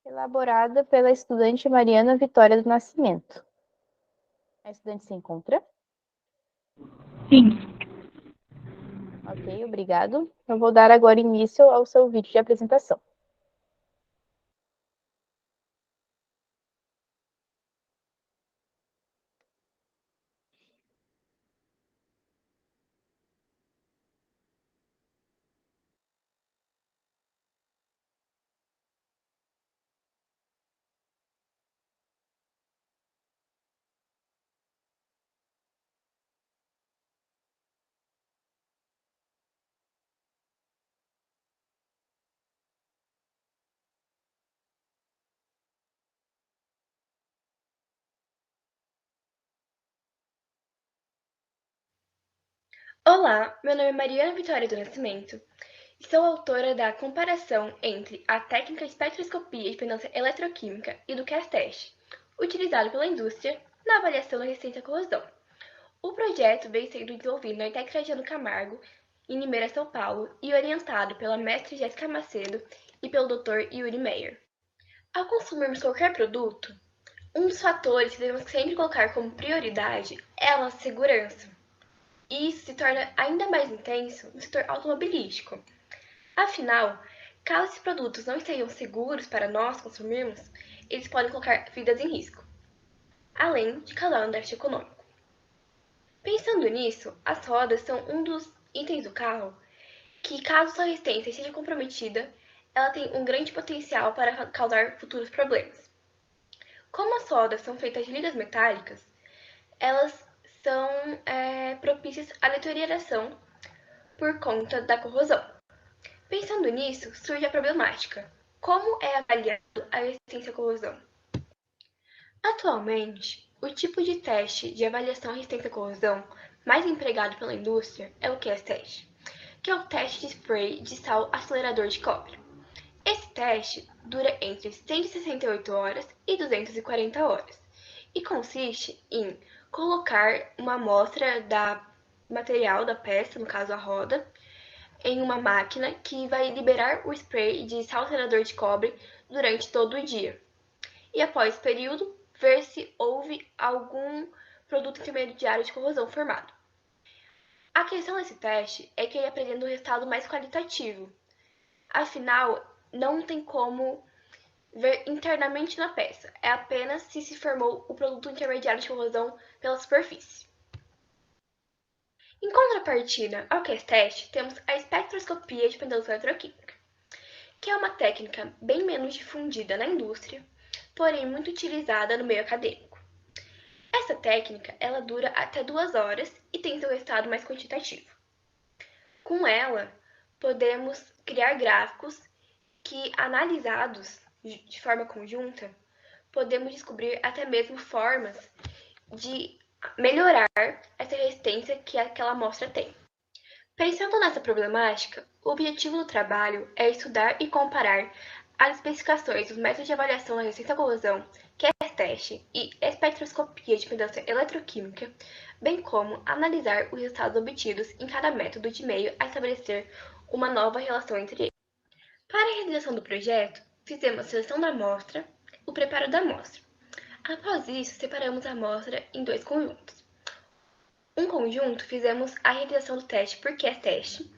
elaborada pela estudante Mariana Vitória do Nascimento. A estudante se encontra? Sim. Ok, obrigado. Eu vou dar agora início ao seu vídeo de apresentação. Olá, meu nome é Mariana Vitória do Nascimento e sou autora da comparação entre a técnica de espectroscopia de pendência eletroquímica e do CAS teste, utilizado pela indústria na avaliação da resistência à corrosão. O projeto vem sendo desenvolvido na ETEC Trajano Camargo, em Limeira, São Paulo, e orientado pela mestre Jéssica Macedo e pelo Dr. Yuri Meyer. Ao consumirmos qualquer produto, um dos fatores que devemos sempre colocar como prioridade é a nossa segurança. E isso se torna ainda mais intenso no setor automobilístico. Afinal, caso esses produtos não estejam seguros para nós consumirmos, eles podem colocar vidas em risco, além de causar um déficit econômico. Pensando nisso, as rodas são um dos itens do carro que, caso sua resistência esteja comprometida, ela tem um grande potencial para causar futuros problemas. Como as rodas são feitas de ligas metálicas, elas são propícias à deterioração por conta da corrosão. Pensando nisso, surge a problemática: como é avaliado a resistência à corrosão? Atualmente, o tipo de teste de avaliação à resistência à corrosão mais empregado pela indústria é o CAS teste, que é o teste de spray de sal acelerador de cobre. Esse teste dura entre 168 horas e 240 horas e consiste em colocar uma amostra da material da peça, no caso a roda, em uma máquina que vai liberar o spray de sal acelerador de cobre durante todo o dia. E após esse período, ver se houve algum produto intermediário de corrosão formado. A questão desse teste é que ele apresenta um resultado mais qualitativo. Afinal, não tem como ver internamente na peça, é apenas se formou o produto intermediário de corrosão pela superfície. Em contrapartida ao CAS teste, temos a espectroscopia de pendência eletroquímica, que é uma técnica bem menos difundida na indústria, porém muito utilizada no meio acadêmico. Essa técnica ela dura até 2 horas e tem seu resultado mais quantitativo. Com ela, podemos criar gráficos que, analisados de forma conjunta, podemos descobrir até mesmo formas de melhorar essa resistência que aquela amostra tem. Pensando nessa problemática, o objetivo do trabalho é estudar e comparar as especificações dos métodos de avaliação da resistência à corrosão, CAS teste e espectroscopia de pendência eletroquímica, bem como analisar os resultados obtidos em cada método de meio a estabelecer uma nova relação entre eles. Para a realização do projeto, fizemos a seleção da amostra, o preparo da amostra. Após isso, separamos a amostra em 2 conjuntos. Um conjunto fizemos a realização do teste por CAS teste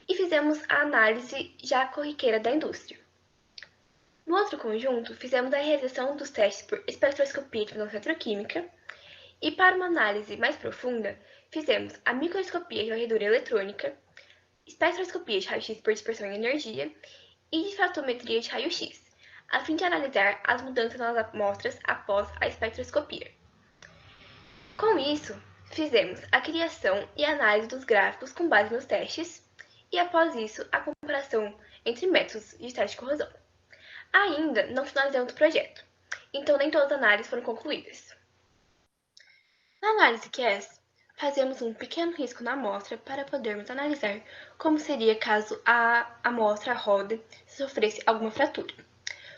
e fizemos a análise já corriqueira da indústria. No outro conjunto, fizemos a realização dos testes por espectroscopia de ressonância eletroquímica e, para uma análise mais profunda, fizemos a microscopia de varredura eletrônica, espectroscopia de raio-x por dispersão em energia e difratometria de raio-x, a fim de analisar as mudanças nas amostras após a espectroscopia. Com isso, fizemos a criação e análise dos gráficos com base nos testes e, após isso, a comparação entre métodos de teste de corrosão. Ainda não finalizamos o projeto, então nem todas as análises foram concluídas. Na análise QS, fazemos um pequeno risco na amostra para podermos analisar como seria caso a amostra roda se sofresse alguma fratura.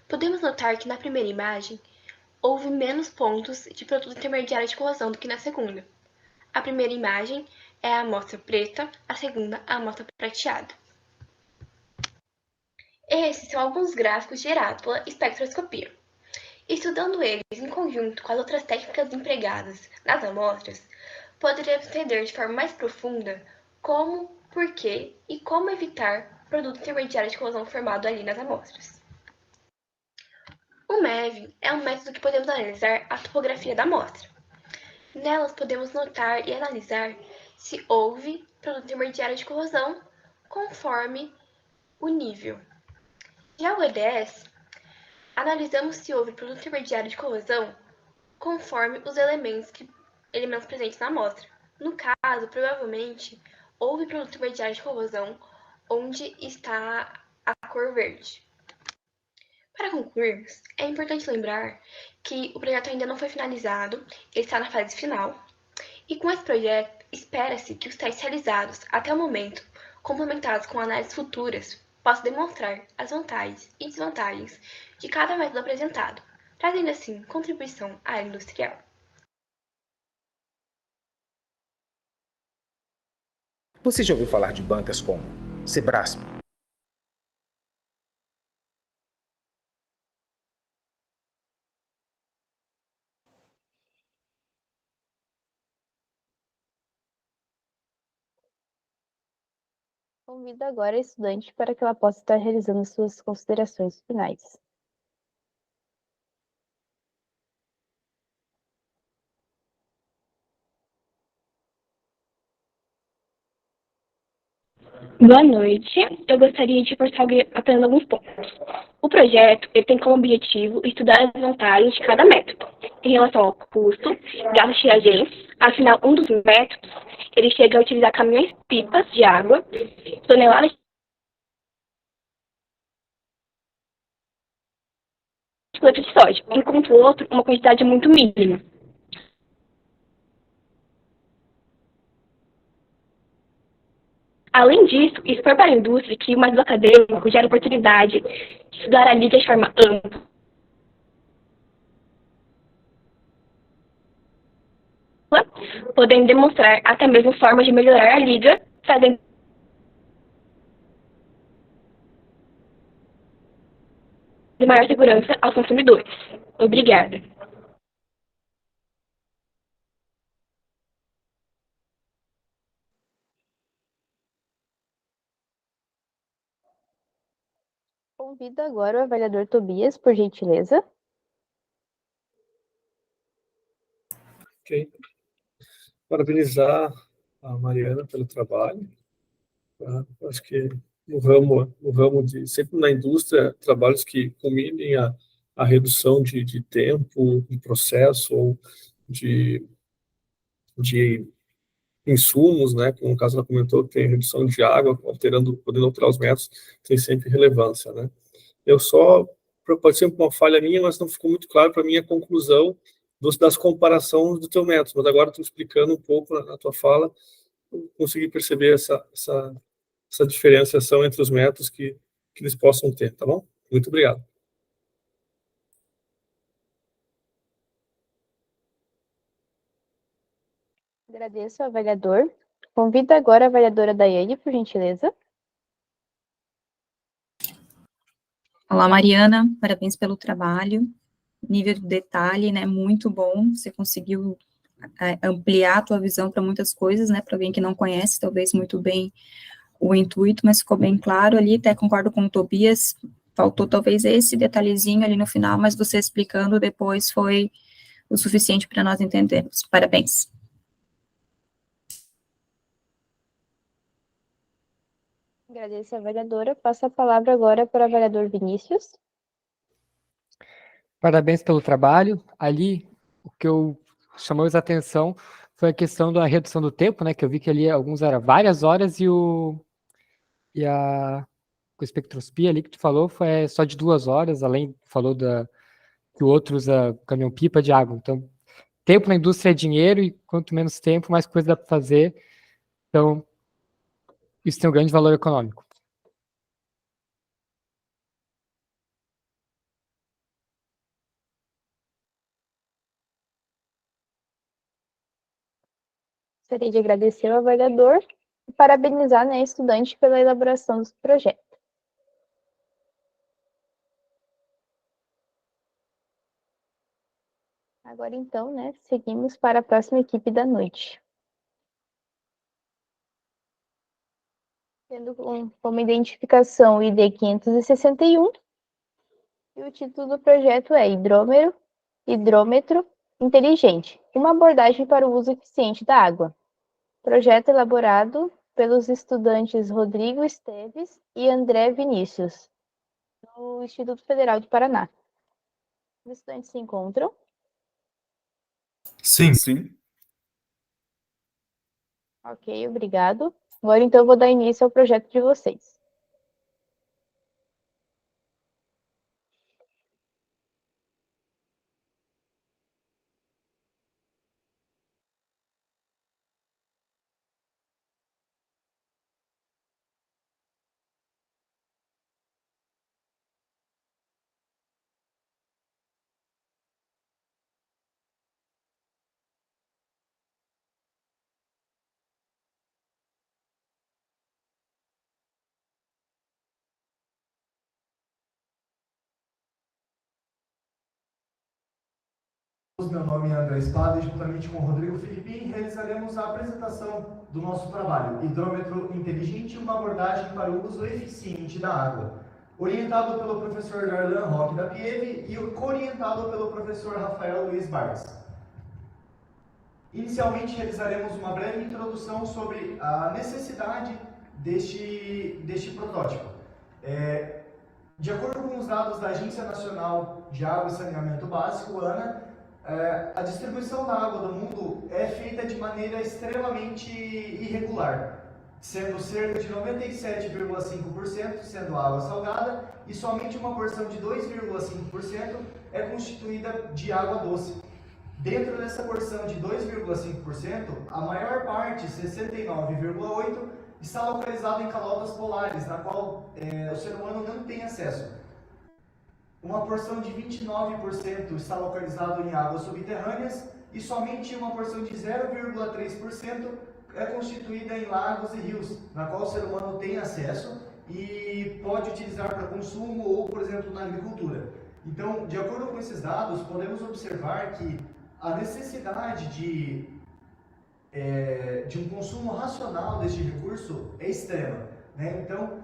Podemos notar que na primeira imagem houve menos pontos de produto intermediário de corrosão do que na segunda. A primeira imagem é a amostra preta, a segunda a amostra prateada. Esses são alguns gráficos gerados pela espectroscopia. Estudando eles em conjunto com as outras técnicas empregadas nas amostras, poderemos entender de forma mais profunda como, por que e como evitar produto intermediário de corrosão formado ali nas amostras. O MEV é um método que podemos analisar a topografia da amostra. Nelas podemos notar e analisar se houve produto intermediário de corrosão conforme o nível. Já o EDS, analisamos se houve produto intermediário de corrosão conforme os elementos presentes na amostra. No caso, provavelmente, houve produto intermediário de corrosão onde está a cor verde. Para concluirmos, é importante lembrar que o projeto ainda não foi finalizado, ele está na fase final, e com esse projeto, espera-se que os testes realizados até o momento, complementados com análises futuras, possam demonstrar as vantagens e desvantagens de cada método apresentado, trazendo assim contribuição à área industrial. Você já ouviu falar de bancas como Sebrasp? Convido agora a estudante para que ela possa estar realizando suas considerações finais. Boa noite. Eu gostaria de reforçar apenas alguns pontos. O projeto ele tem como objetivo estudar as vantagens de cada método em relação ao custo, gastos de agentes. Afinal, um dos métodos ele chega a utilizar caminhões-pipas de água, toneladas de soja, enquanto o outro uma quantidade muito mínima. Além disso, expor para a indústria que o método acadêmico gera oportunidade de estudar a liga de forma ampla, podendo demonstrar até mesmo formas de melhorar a liga, trazendo maior segurança aos consumidores. Obrigada. Convido agora o avaliador Tobias, por gentileza. Ok. Parabenizar a Mariana pelo trabalho. Tá? Acho que no ramo de, sempre na indústria, trabalhos que combinem a redução de tempo, de processo, ou de insumos, né? Como no caso ela comentou, que tem redução de água, podendo alterar os métodos, tem sempre relevância, né? Eu só, pode ser uma falha minha, mas não ficou muito claro para mim a conclusão das comparações do teu método, mas agora estou explicando um pouco na tua fala, eu consegui perceber essa diferenciação entre os métodos que eles possam ter, tá bom? Muito obrigado. Agradeço ao avaliador. Convido agora a avaliadora Daiane, por gentileza. Olá, Mariana, parabéns pelo trabalho. Nível de detalhe, né, muito bom. Você conseguiu ampliar a tua visão para muitas coisas, né, para alguém que não conhece, talvez muito bem o intuito, mas ficou bem claro ali, até concordo com o Tobias, faltou talvez esse detalhezinho ali no final, mas você explicando depois foi o suficiente para nós entendermos. Parabéns. Agradeço a avaliadora. Passo a palavra agora para o avaliador Vinícius. Parabéns pelo trabalho. Ali, o que eu chamou a atenção foi a questão da redução do tempo, né? Que eu vi que ali alguns eram várias horas e a espectroscopia ali que tu falou foi só de 2 horas, além falou que o outro usa caminhão-pipa de água. Então, tempo na indústria é dinheiro e quanto menos tempo, mais coisa dá para fazer. Então, isso tem um grande valor econômico. Gostaria de agradecer ao avaliador e parabenizar, né, a estudante pela elaboração do projeto. Agora, então, né, seguimos para a próxima equipe da noite. Tendo como identificação o ID 561, e o título do projeto é Hidrômetro Inteligente, uma abordagem para o uso eficiente da água. Projeto elaborado pelos estudantes Rodrigo Esteves e André Vinícius, do Instituto Federal do Paraná. Os estudantes se encontram? Sim. Sim. Ok, obrigado. Agora, então, eu vou dar início ao projeto de vocês. Meu nome é André Espada e juntamente com o Rodrigo Filipim realizaremos a apresentação do nosso trabalho Hidrômetro Inteligente, uma abordagem para o uso eficiente da água, orientado pelo professor Darlan Roque da Pieve e co-orientado pelo professor Rafael Luiz Bartz. Inicialmente realizaremos uma breve introdução sobre a necessidade deste protótipo. De acordo com os dados da Agência Nacional de Água e Saneamento Básico, ANA, a distribuição da água do mundo é feita de maneira extremamente irregular, sendo cerca de 97,5% sendo água salgada e somente uma porção de 2,5% é constituída de água doce. Dentro dessa porção de 2,5%, a maior parte, 69,8%, está localizada em calotas polares, na qual o ser humano não tem acesso. Uma porção de 29% está localizado em águas subterrâneas e somente uma porção de 0,3% é constituída em lagos e rios, na qual o ser humano tem acesso e pode utilizar para consumo ou, por exemplo, na agricultura. Então, de acordo com esses dados, podemos observar que a necessidade de um consumo racional deste recurso é extrema, né? Então,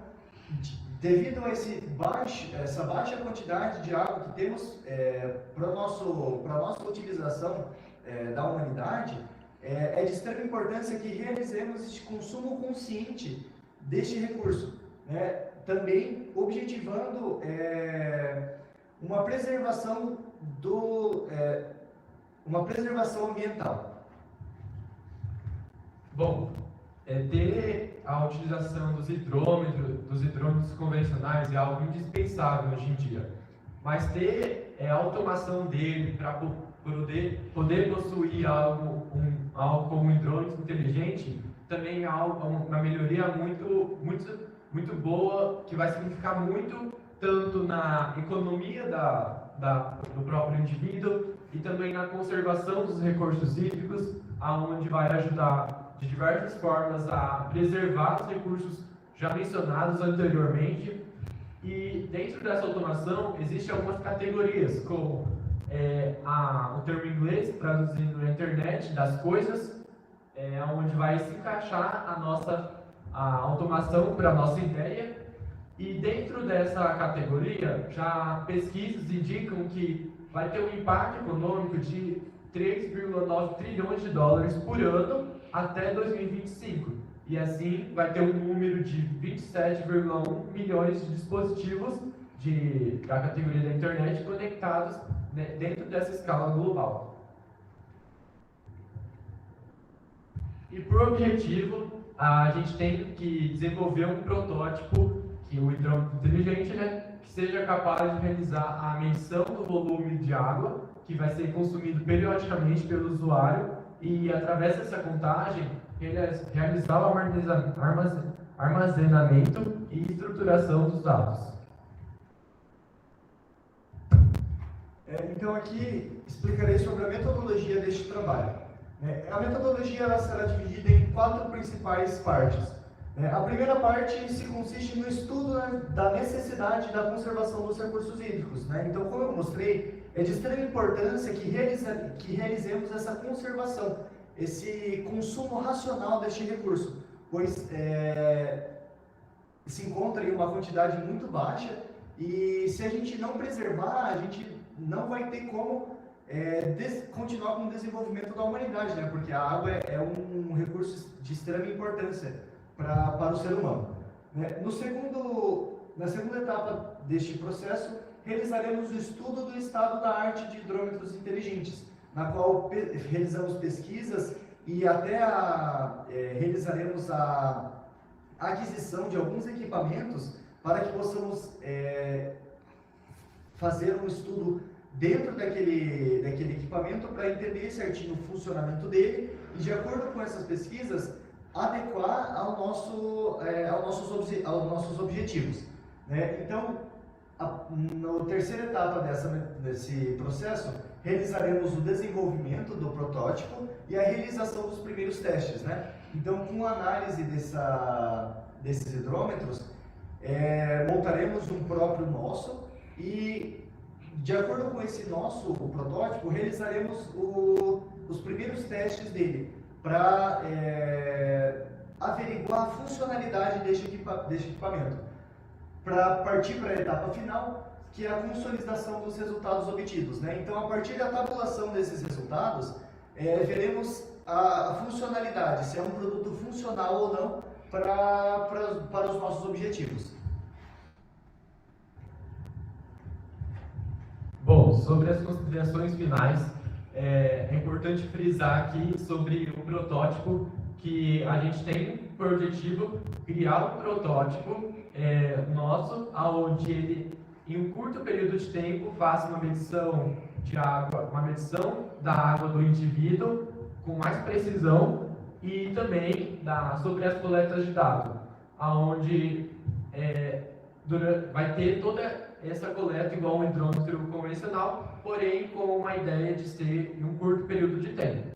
devido a essa baixa quantidade de água que temos para a nossa utilização da humanidade, é de extrema importância que realizemos este consumo consciente deste recurso, né? Também objetivando uma preservação ambiental. Bom, ter a utilização dos hidrômetros convencionais é algo indispensável hoje em dia, mas ter a automação dele para poder possuir algo como um hidrômetro inteligente também é uma melhoria muito boa, que vai significar muito tanto na economia do próprio indivíduo e também na conservação dos recursos hídricos, aonde vai ajudar de diversas formas a preservar os recursos já mencionados anteriormente. E dentro dessa automação existem algumas categorias, como o termo em inglês, traduzindo na internet das coisas, onde vai se encaixar a automação para a nossa ideia. E dentro dessa categoria, já pesquisas indicam que vai ter um impacto econômico de 3,9 trilhões de dólares por ano até 2025. E assim vai ter um número de 27,1 milhões de dispositivos da categoria da internet conectados, né, dentro dessa escala global. E por objetivo, a gente tem que desenvolver um protótipo, que o hidrômetro inteligente, né, que seja capaz de realizar a medição do volume de água que vai ser consumido periodicamente pelo usuário e, através dessa contagem, realizar o armazenamento e estruturação dos dados. Então aqui explicarei sobre a metodologia deste trabalho. A metodologia ela será dividida em 4 principais partes. A primeira parte se consiste no estudo da necessidade da conservação dos recursos hídricos. Então, como eu mostrei, é de extrema importância que realizemos essa conservação, esse consumo racional deste recurso, pois se encontra em uma quantidade muito baixa e se a gente não preservar, a gente não vai ter como continuar com o desenvolvimento da humanidade, porque a água é um recurso de extrema importância para o ser humano. Na segunda etapa deste processo, realizaremos o estudo do estado da arte de hidrômetros inteligentes, na qual realizamos pesquisas e até realizaremos a aquisição de alguns equipamentos para que possamos fazer um estudo dentro daquele equipamento para entender certinho o funcionamento dele e, de acordo com essas pesquisas, adequar aos nossos objetivos. Então, na terceira etapa desse processo, realizaremos o desenvolvimento do protótipo e a realização dos primeiros testes. Então, com a análise desses hidrômetros, montaremos um próprio nosso e, de acordo com esse nosso protótipo, realizaremos os primeiros testes dele para averiguar a funcionalidade deste equipamento, para partir para a etapa final, que é a consolidação dos resultados obtidos. Então, a partir da tabulação desses resultados, veremos a funcionalidade, se é um produto funcional ou não para os nossos objetivos. Bom, sobre as considerações finais, é importante frisar aqui sobre o protótipo, que a gente tem por objetivo criar um protótipo nosso, onde ele, em um curto período de tempo, faça uma medição de água, uma medição da água do indivíduo com mais precisão e também sobre as coletas de dados, onde vai ter toda essa coleta igual um hidrômetro convencional, porém com uma ideia de ser em um curto período de tempo.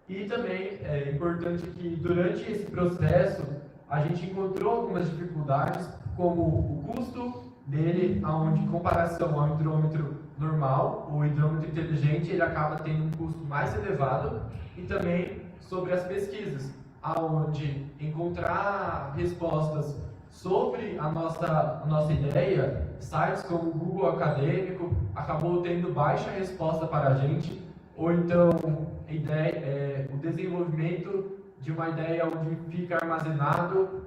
E também é importante que durante esse processo a gente encontrou algumas dificuldades, como o custo dele, onde em comparação ao hidrômetro normal, o hidrômetro inteligente ele acaba tendo um custo mais elevado, e também sobre as pesquisas, onde encontrar respostas sobre a nossa ideia, sites como o Google Acadêmico acabou tendo baixa resposta para a gente, ou então o desenvolvimento de uma ideia onde fica armazenado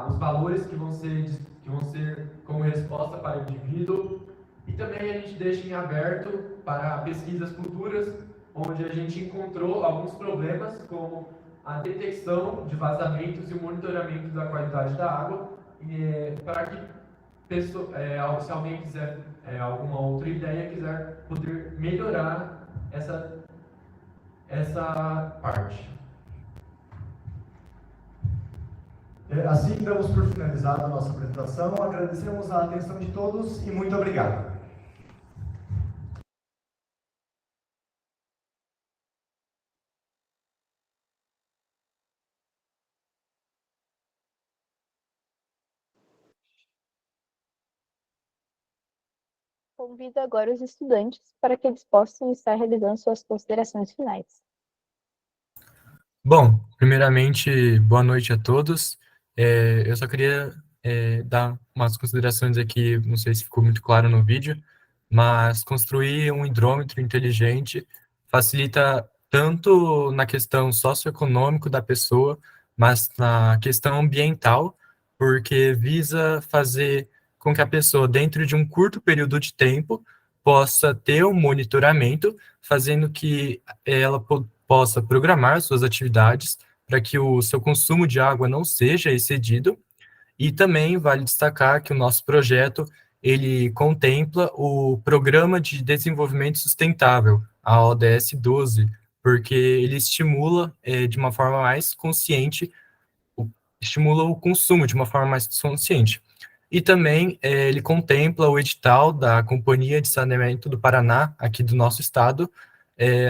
os valores que vão ser como resposta para o indivíduo, e também a gente deixa em aberto para pesquisas futuras, onde a gente encontrou alguns problemas, como a detecção de vazamentos e o monitoramento da qualidade da água, para que se alguém quiser alguma outra ideia, quiser poder melhorar essa parte. Assim, damos por finalizada a nossa apresentação. Agradecemos a atenção de todos e muito obrigado. Convido agora os estudantes para que eles possam estar realizando suas considerações finais. Bom, primeiramente, boa noite a todos. Eu só queria dar umas considerações aqui, não sei se ficou muito claro no vídeo, mas construir um hidrômetro inteligente facilita tanto na questão socioeconômica da pessoa, mas na questão ambiental, porque visa fazer com que a pessoa, dentro de um curto período de tempo, possa ter um monitoramento, fazendo que ela possa programar suas atividades para que o seu consumo de água não seja excedido. E também vale destacar que o nosso projeto ele contempla o Programa de Desenvolvimento Sustentável, a ODS 12, porque ele estimula de uma forma mais consciente, estimula o consumo de uma forma mais consciente. E também ele contempla o edital da Companhia de Saneamento do Paraná, aqui do nosso estado,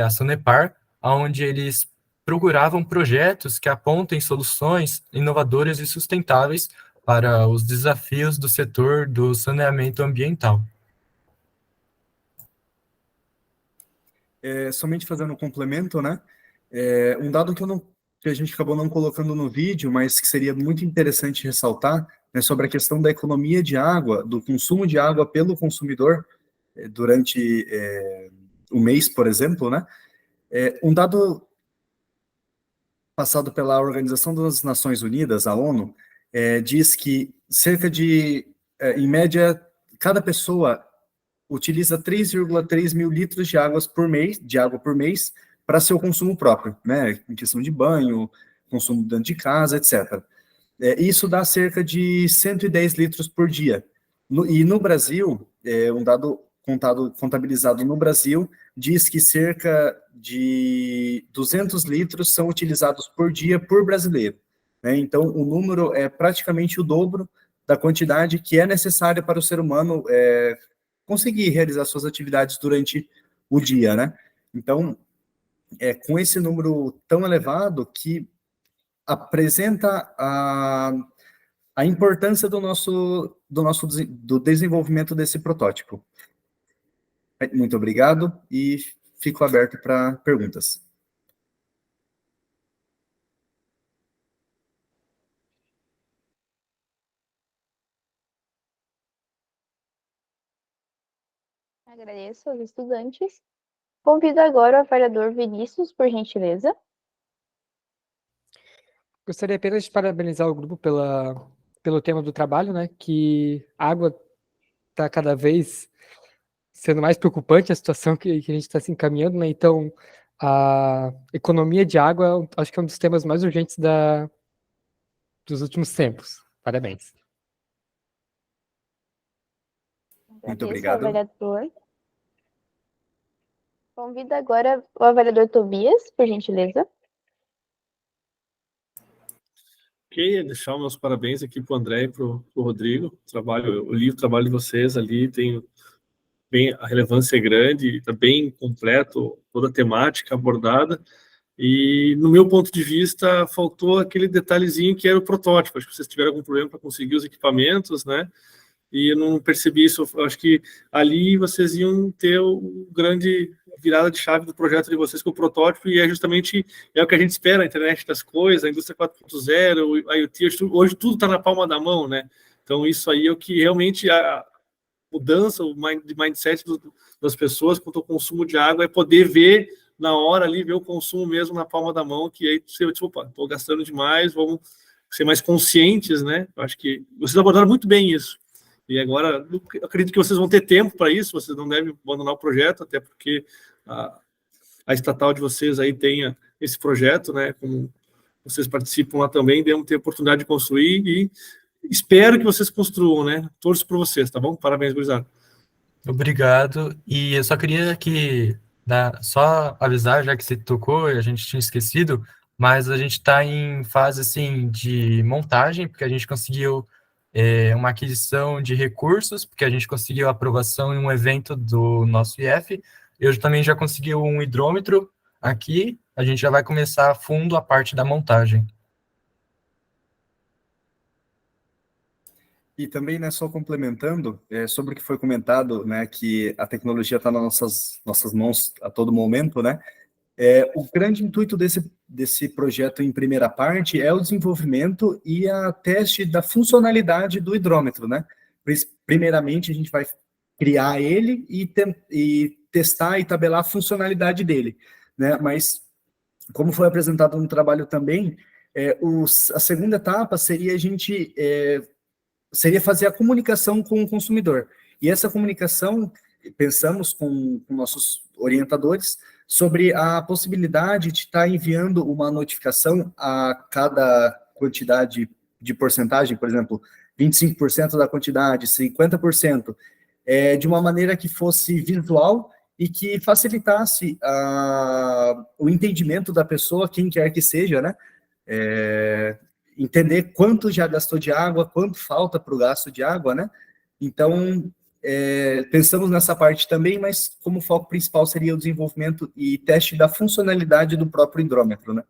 a Sanepar, onde eles procuravam projetos que apontem soluções inovadoras e sustentáveis para os desafios do setor do saneamento ambiental. Somente fazendo um complemento, né? Um dado que a gente acabou não colocando no vídeo, mas que seria muito interessante ressaltar, né, sobre a questão da economia de água, do consumo de água pelo consumidor durante o mês, por exemplo, né? Um dado passado pela Organização das Nações Unidas, a ONU, diz que cerca de, em média, cada pessoa utiliza 3,3 mil litros de água por mês para seu consumo próprio, né, em questão de banho, consumo dentro de casa, etc. Isso dá cerca de 110 litros por dia. E no Brasil, um dado contabilizado no Brasil, diz que cerca de 200 litros são utilizados por dia por brasileiro, né? Então, o número é praticamente o dobro da quantidade que é necessária para o ser humano conseguir realizar suas atividades durante o dia, né? Então, com esse número tão elevado que apresenta a importância do desenvolvimento desse protótipo. Muito obrigado e fico aberto para perguntas. Agradeço aos estudantes. Convido agora o avaliador Vinícius, por gentileza. Gostaria apenas de parabenizar o grupo pelo tema do trabalho, né? Que a água está cada vez sendo mais preocupante a situação que a gente está se encaminhando, né? Então, a economia de água, acho que é um dos temas mais urgentes dos últimos tempos. Parabéns. Muito Agradeço obrigado. ao avaliador. Convido agora o avaliador Tobias, por gentileza. Ok, deixar meus parabéns aqui para o André e para o Rodrigo. Eu li o trabalho de vocês ali, a relevância é grande, está bem completo, toda a temática abordada. E, no meu ponto de vista, faltou aquele detalhezinho que era o protótipo. Acho que vocês tiveram algum problema para conseguir os equipamentos, né? E eu não percebi isso. Eu acho que ali vocês iam ter o grande virada de chave do projeto de vocês com o protótipo, e justamente o que a gente espera, a internet das coisas, a indústria 4.0, o IoT, hoje tudo está na palma da mão, né? Então isso aí é o que realmente a mudança, o mindset das pessoas quanto ao consumo de água é poder ver na hora ali, ver o consumo mesmo na palma da mão, que aí você, opa, estou gastando demais, vamos ser mais conscientes, né? Eu acho que vocês abordaram muito bem isso. E agora, eu acredito que vocês vão ter tempo para isso, vocês não devem abandonar o projeto, até porque a estatal de vocês aí tenha esse projeto, né? Como vocês participam lá também, devem ter a oportunidade de construir e espero que vocês construam, né? Torço por vocês, tá bom? Parabéns, gurizada. Obrigado. E eu só queria só avisar, já que você tocou, a gente tinha esquecido, mas a gente está em fase assim de montagem, porque a gente conseguiu uma aquisição de recursos, porque a gente conseguiu a aprovação em um evento do nosso IF. Eu também já consegui um hidrômetro aqui, a gente já vai começar a fundo a parte da montagem. E também, né, só complementando, sobre o que foi comentado, né, que a tecnologia está nas nossas mãos a todo momento, né, O grande intuito desse projeto em primeira parte é o desenvolvimento e a teste da funcionalidade do hidrômetro, né? Primeiramente, a gente vai criar ele e testar e tabelar a funcionalidade dele, né? Mas, como foi apresentado no trabalho também, a segunda etapa seria seria fazer a comunicação com o consumidor. E essa comunicação, pensamos com nossos orientadores, sobre a possibilidade de estar enviando uma notificação a cada quantidade de porcentagem, por exemplo, 25% da quantidade, 50%, de uma maneira que fosse visual e que facilitasse o entendimento da pessoa, quem quer que seja, né? Entender quanto já gastou de água, quanto falta para o gasto de água, né? Então, pensamos nessa parte também, mas como foco principal seria o desenvolvimento e teste da funcionalidade do próprio hidrômetro, né?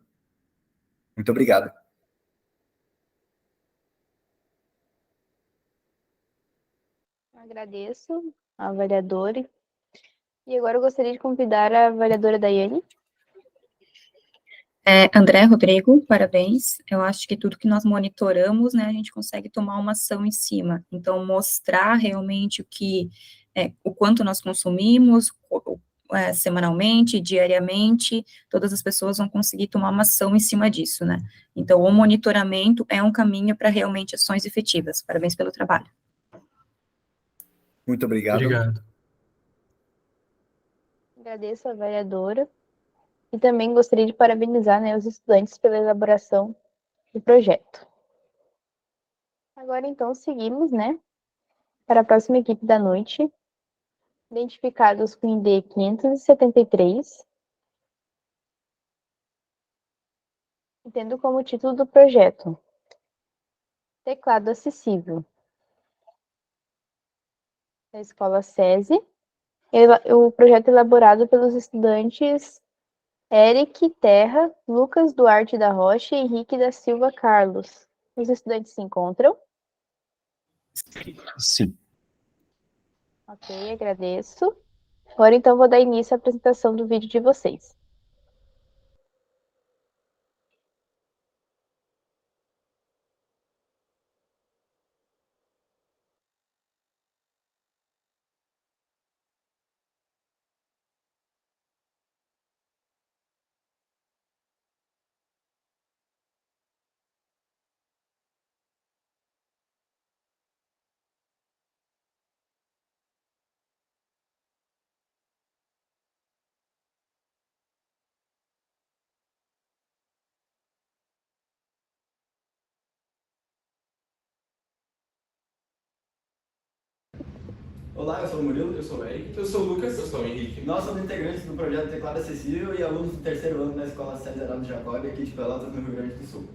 Muito obrigado. Agradeço a avaliadora. E agora eu gostaria de convidar a avaliadora Daiane. André Rodrigo, parabéns. Eu acho que tudo que nós monitoramos, né, a gente consegue tomar uma ação em cima. Então, mostrar realmente o quanto nós consumimos, semanalmente, diariamente, todas as pessoas vão conseguir tomar uma ação em cima disso, né? Então, o monitoramento é um caminho para realmente ações efetivas. Parabéns pelo trabalho. Muito obrigado. Obrigado. Agradeço a avaliadora. E também gostaria de parabenizar, né, os estudantes pela elaboração do projeto. Agora, então, seguimos, né, para a próxima equipe da noite, identificados com o ID 573, tendo como título do projeto Teclado Acessível, da Escola SESI, o projeto elaborado pelos estudantes Eric Terra, Lucas Duarte da Rocha e Henrique da Silva Carlos. Os estudantes se encontram? Sim. Ok, agradeço. Agora, então, vou dar início à apresentação do vídeo de vocês. Olá, eu sou o Murilo. Eu sou o Eric. Eu sou o Lucas. Eu sou o Henrique. Nós somos integrantes do projeto Teclado Acessível e alunos do terceiro ano da Escola César Arado Jacob, aqui de Pelotas, no Rio Grande do Sul.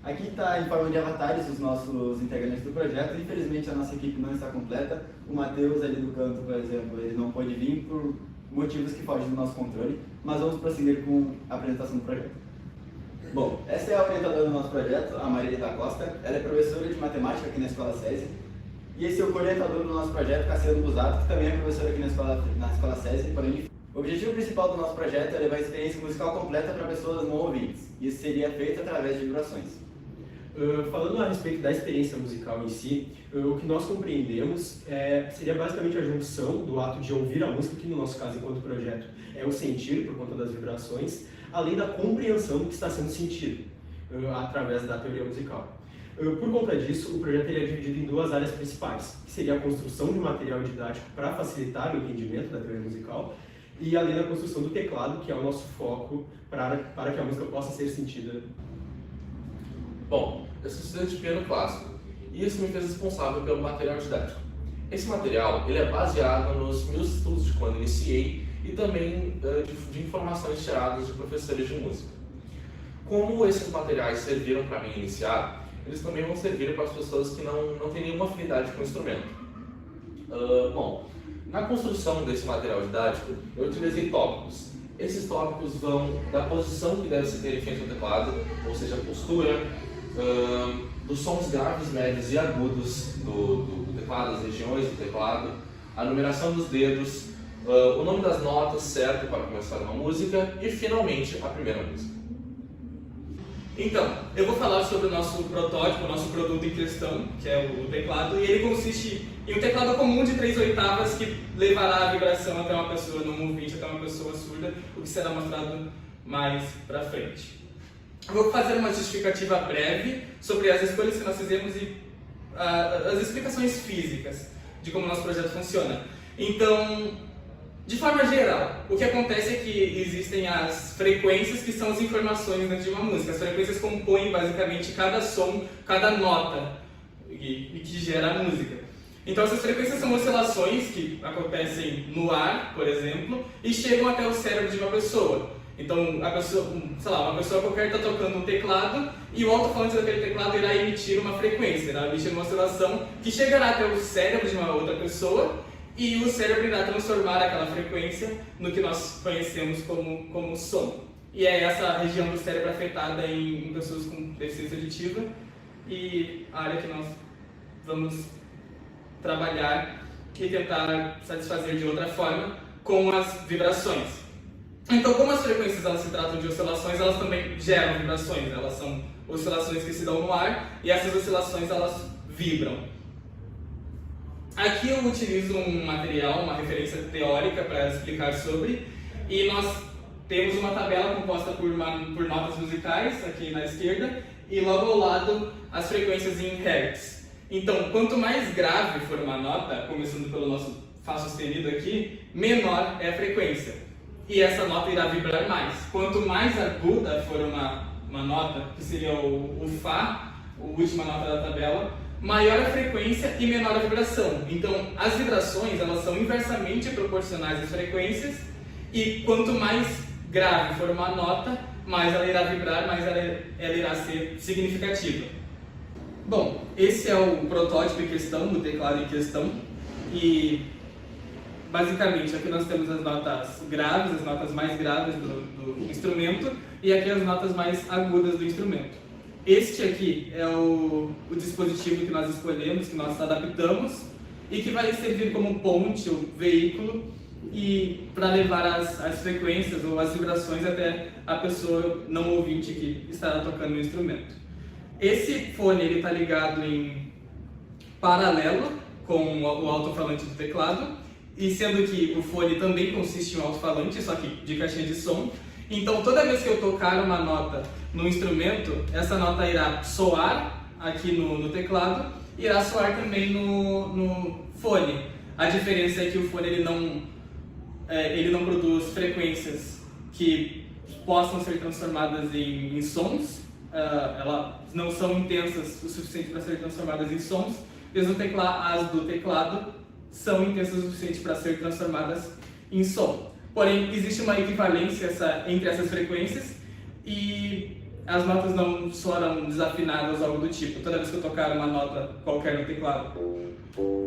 Aqui está em forma de avatares os nossos integrantes do projeto. Infelizmente, a nossa equipe não está completa. O Matheus, ali do canto, por exemplo, ele não pôde vir por motivos que fogem do nosso controle, mas vamos prosseguir com a apresentação do projeto. Bom, essa é a orientadora do nosso projeto, a Marília da Costa. Ela é professora de matemática aqui na Escola SESI. E esse é o coordenador do nosso projeto, Cassiano Busato, que também é professor aqui na Escola SESI, porém. O objetivo principal do nosso projeto é levar a experiência musical completa para pessoas não ouvintes. Isso seria feito através de vibrações. Falando a respeito da experiência musical em si, o que nós compreendemos seria basicamente a junção do ato de ouvir a música, que no nosso caso, enquanto projeto, é o sentir por conta das vibrações, além da compreensão do que está sendo sentido através da teoria musical. Por conta disso, o projeto é dividido em duas áreas principais, que seria a construção de material didático para facilitar o entendimento da teoria musical e além da construção do teclado, que é o nosso foco para que a música possa ser sentida. Bom, eu sou estudante de piano clássico e isso me fez responsável pelo material didático. Esse material ele é baseado nos meus estudos de quando iniciei e também de informações tiradas de professores de música. Como esses materiais serviram para mim iniciar, eles também vão servir para as pessoas que não têm nenhuma afinidade com o instrumento. Bom, na construção desse material didático, eu utilizei tópicos. Esses tópicos vão da posição que deve ser ter feito no teclado, ou seja, a postura, dos sons graves, médios e agudos do teclado, das regiões do teclado, a numeração dos dedos, o nome das notas certo para começar uma música e, finalmente, a primeira música. Então, eu vou falar sobre o nosso protótipo, o nosso produto em questão, que é o teclado, e ele consiste em um teclado comum de 3/8 que levará a vibração até uma pessoa não ouvinte, até uma pessoa surda, o que será mostrado mais pra frente. Eu vou fazer uma justificativa breve sobre as escolhas que nós fizemos e as explicações físicas de como o nosso projeto funciona. Então, de forma geral, o que acontece é que existem as frequências, que são as informações dentro de uma música. As frequências compõem basicamente cada som, cada nota e que gera a música. Então essas frequências são oscilações que acontecem no ar, por exemplo, e chegam até o cérebro de uma pessoa. Então a pessoa, sei lá, uma pessoa qualquer está tocando um teclado e o alto-falante daquele teclado irá emitir uma frequência, irá emitir uma oscilação que chegará até o cérebro de uma outra pessoa e o cérebro irá transformar aquela frequência no que nós conhecemos como som. E é essa região do cérebro afetada em pessoas com deficiência auditiva e a área que nós vamos trabalhar e tentar satisfazer de outra forma com as vibrações. Então, como as frequências elas se tratam de oscilações, elas também geram vibrações. Elas são oscilações que se dão no ar e essas oscilações elas vibram. Aqui eu utilizo um material, uma referência teórica para explicar sobre, e nós temos uma tabela composta por notas musicais, aqui na esquerda, e logo ao lado as frequências em hertz. Então, quanto mais grave for uma nota, começando pelo nosso Fá sustenido aqui, menor é a frequência. E essa nota irá vibrar mais. Quanto mais aguda for uma nota, que seria o Fá, a última nota da tabela, maior a frequência e menor a vibração. Então, as vibrações elas são inversamente proporcionais às frequências e quanto mais grave for uma nota, mais ela irá vibrar, mais ela irá ser significativa. Bom, esse é o protótipo em questão, o teclado em questão, e basicamente aqui nós temos as notas graves, as notas mais graves do instrumento, e aqui as notas mais agudas do instrumento. Este aqui é o dispositivo que nós escolhemos, que nós adaptamos, e que vai servir como ponte, ou veículo, e para levar as frequências ou as vibrações até a pessoa não ouvinte que estará tocando o instrumento. Esse fone está ligado em paralelo com o alto-falante do teclado, e sendo que o fone também consiste em um alto-falante, só que de caixinha de som. Então toda vez que eu tocar uma nota no instrumento, essa nota irá soar aqui no teclado, e irá soar também no fone. A diferença é que o fone ele não produz frequências que possam ser transformadas em sons, elas não são intensas o suficiente para serem transformadas em sons, mesmo as do teclado são intensas o suficiente para ser transformadas em som. Porém, existe uma equivalência entre essas frequências e as notas não soarão desafinadas ou algo do tipo. Toda vez que eu tocar uma nota qualquer no teclado,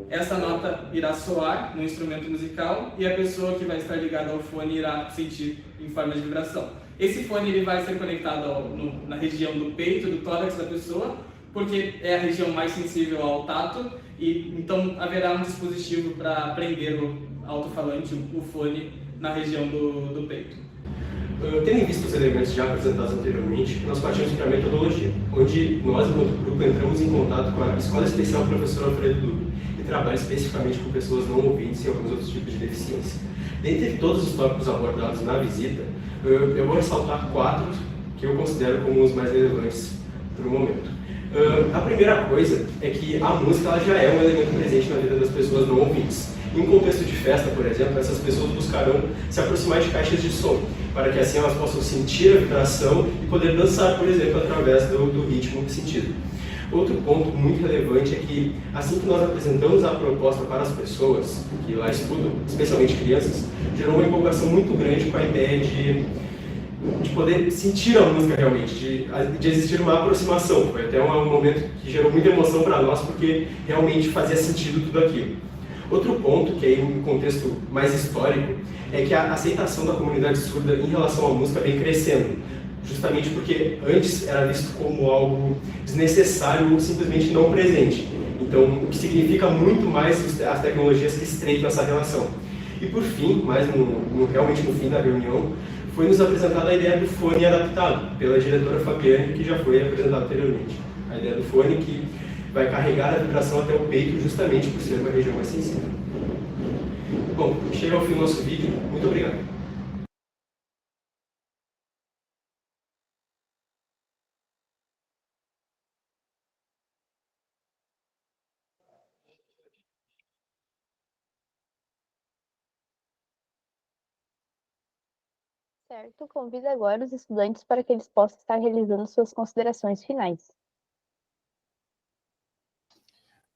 essa nota irá soar no instrumento musical e a pessoa que vai estar ligada ao fone irá sentir em forma de vibração. Esse fone ele vai ser conectado na região do peito, do tórax da pessoa, porque é a região mais sensível ao tato, e então haverá um dispositivo para prender o alto-falante, o fone, na região do peito. Tendo em vista os elementos já apresentados anteriormente, nós partimos para a metodologia, onde nós, enquanto grupo, entramos em contato com a Escola Especial Professor Alfredo Dube e trabalha especificamente com pessoas não ouvintes e alguns outros tipos de deficiência. Dentre todos os tópicos abordados na visita, eu vou ressaltar 4 que eu considero como os mais relevantes para o momento. A primeira coisa é que a música ela já é um elemento presente na vida das pessoas não ouvintes. Em um contexto de festa, por exemplo, essas pessoas buscarão se aproximar de caixas de som, para que assim elas possam sentir a vibração e poder dançar, por exemplo, através do ritmo sentido. Outro ponto muito relevante é que, assim que nós apresentamos a proposta para as pessoas que lá estudam, especialmente crianças, gerou uma empolgação muito grande com a ideia de poder sentir a música realmente, de existir uma aproximação. Foi até um momento que gerou muita emoção para nós, porque realmente fazia sentido tudo aquilo. Outro ponto, que é um contexto mais histórico, é que a aceitação da comunidade surda em relação à música vem crescendo, justamente porque antes era visto como algo desnecessário ou simplesmente não presente. Então, o que significa muito mais as tecnologias que estreitam essa relação. E por fim, realmente no fim da reunião, foi nos apresentada a ideia do fone adaptado, pela diretora Fabiane, que já foi apresentada anteriormente. A ideia do fone que vai carregar a vibração até o peito, justamente por ser uma região mais sensível. Bom, chega ao fim do nosso vídeo. Muito obrigado. Certo, convido agora os estudantes para que eles possam estar realizando suas considerações finais.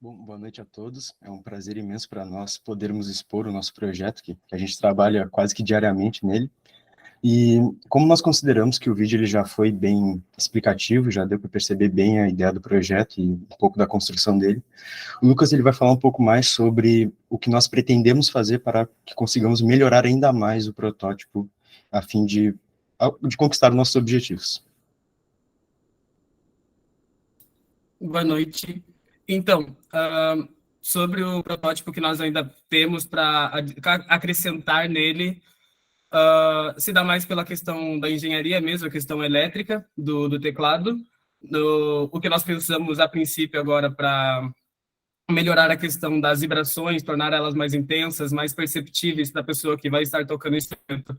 Bom, boa noite a todos. É um prazer imenso para nós podermos expor o nosso projeto, que a gente trabalha quase que diariamente nele. E como nós consideramos que o vídeo ele já foi bem explicativo, já deu para perceber bem a ideia do projeto e um pouco da construção dele, o Lucas ele vai falar um pouco mais sobre o que nós pretendemos fazer para que consigamos melhorar ainda mais o protótipo a fim de conquistar nossos objetivos. Boa noite. Então, sobre o protótipo que nós ainda temos para acrescentar nele, se dá mais pela questão da engenharia mesmo, a questão elétrica do teclado. O que nós pensamos a princípio agora para melhorar a questão das vibrações, tornar elas mais intensas, mais perceptíveis para a pessoa que vai estar tocando o instrumento,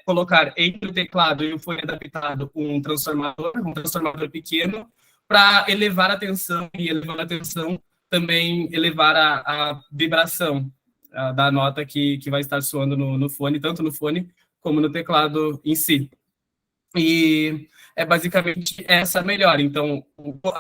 colocar entre o teclado e o fone adaptado um transformador pequeno, para elevar a tensão, e elevando a tensão também elevar a vibração da nota que vai estar soando no fone, tanto no fone como no teclado em si. E é basicamente essa melhora. Então,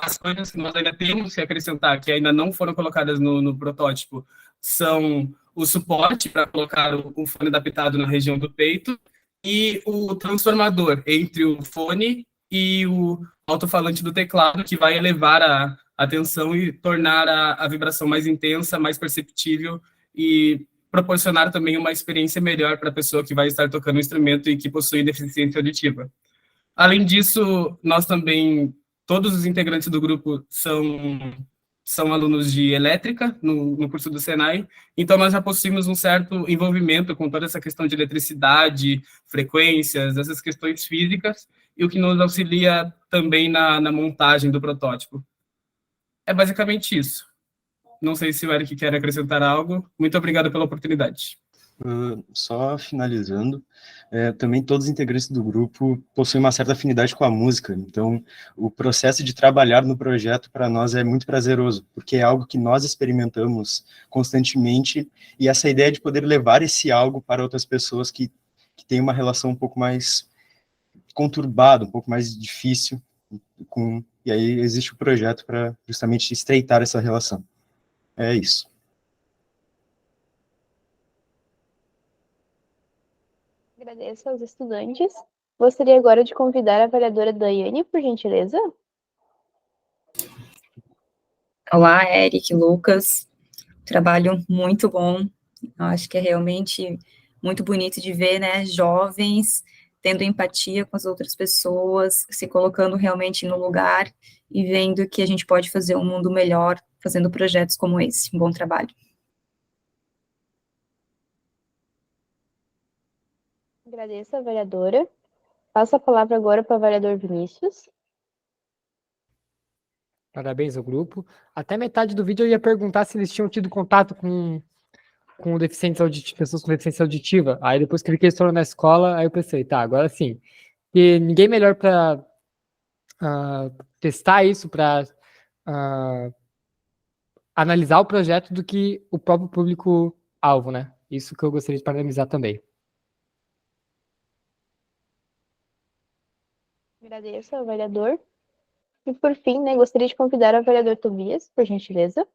as coisas que nós ainda temos que acrescentar, que ainda não foram colocadas no protótipo, são o suporte para colocar o fone adaptado na região do peito e o transformador entre o fone e o alto-falante do teclado, que vai elevar a tensão e tornar a vibração mais intensa, mais perceptível e proporcionar também uma experiência melhor para a pessoa que vai estar tocando o instrumento e que possui deficiência auditiva. Além disso, nós também, todos os integrantes do grupo são alunos de elétrica no curso do Senai, então nós já possuímos um certo envolvimento com toda essa questão de eletricidade, frequências, essas questões físicas, e o que nos auxilia também na montagem do protótipo. É basicamente isso. Não sei se o Eric quer acrescentar algo. Muito obrigado pela oportunidade. Só finalizando, também todos os integrantes do grupo possuem uma certa afinidade com a música, então o processo de trabalhar no projeto para nós é muito prazeroso, porque é algo que nós experimentamos constantemente, e essa ideia de poder levar esse algo para outras pessoas que têm uma relação um pouco mais conturbada, um pouco mais difícil, e aí existe o projeto para justamente estreitar essa relação. É isso. Agradeço aos estudantes. Gostaria agora de convidar a avaliadora Daiane, por gentileza. Olá, Eric, Lucas. Trabalho muito bom. Acho que é realmente muito bonito de ver, né, jovens tendo empatia com as outras pessoas, se colocando realmente no lugar e vendo que a gente pode fazer um mundo melhor fazendo projetos como esse. Um bom trabalho. Agradeço a avaliadora. Passo a palavra agora para o avaliador Vinícius. Parabéns ao grupo. Até metade do vídeo eu ia perguntar se eles tinham tido contato com deficientes auditivos, pessoas com deficiência auditiva. Aí depois que eu vi que eles foram na escola, aí eu pensei, tá, agora sim. E ninguém melhor para testar isso, para analisar o projeto do que o próprio público-alvo, né? Isso que eu gostaria de parabenizar também. Agradeço ao avaliador. E, por fim, né, gostaria de convidar o avaliador Tobias, por gentileza.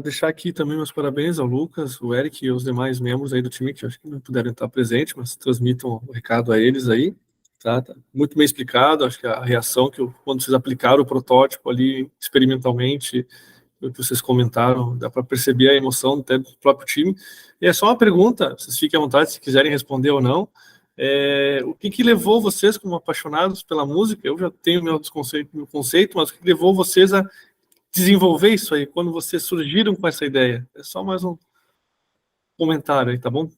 Deixar aqui também meus parabéns ao Lucas, o Eric e os demais membros aí do time, que acho que não puderam estar presentes, mas transmitam o recado a eles aí. Tá muito bem explicado, acho que a reação quando vocês aplicaram o protótipo ali experimentalmente, o que vocês comentaram, dá para perceber a emoção até do próprio time. E é só uma pergunta, vocês fiquem à vontade se quiserem responder ou não. O que levou vocês, como apaixonados pela música? Eu já tenho meu conceito, mas o que levou vocês a desenvolver isso aí, quando vocês surgiram com essa ideia? É só mais um comentário aí, tá bom?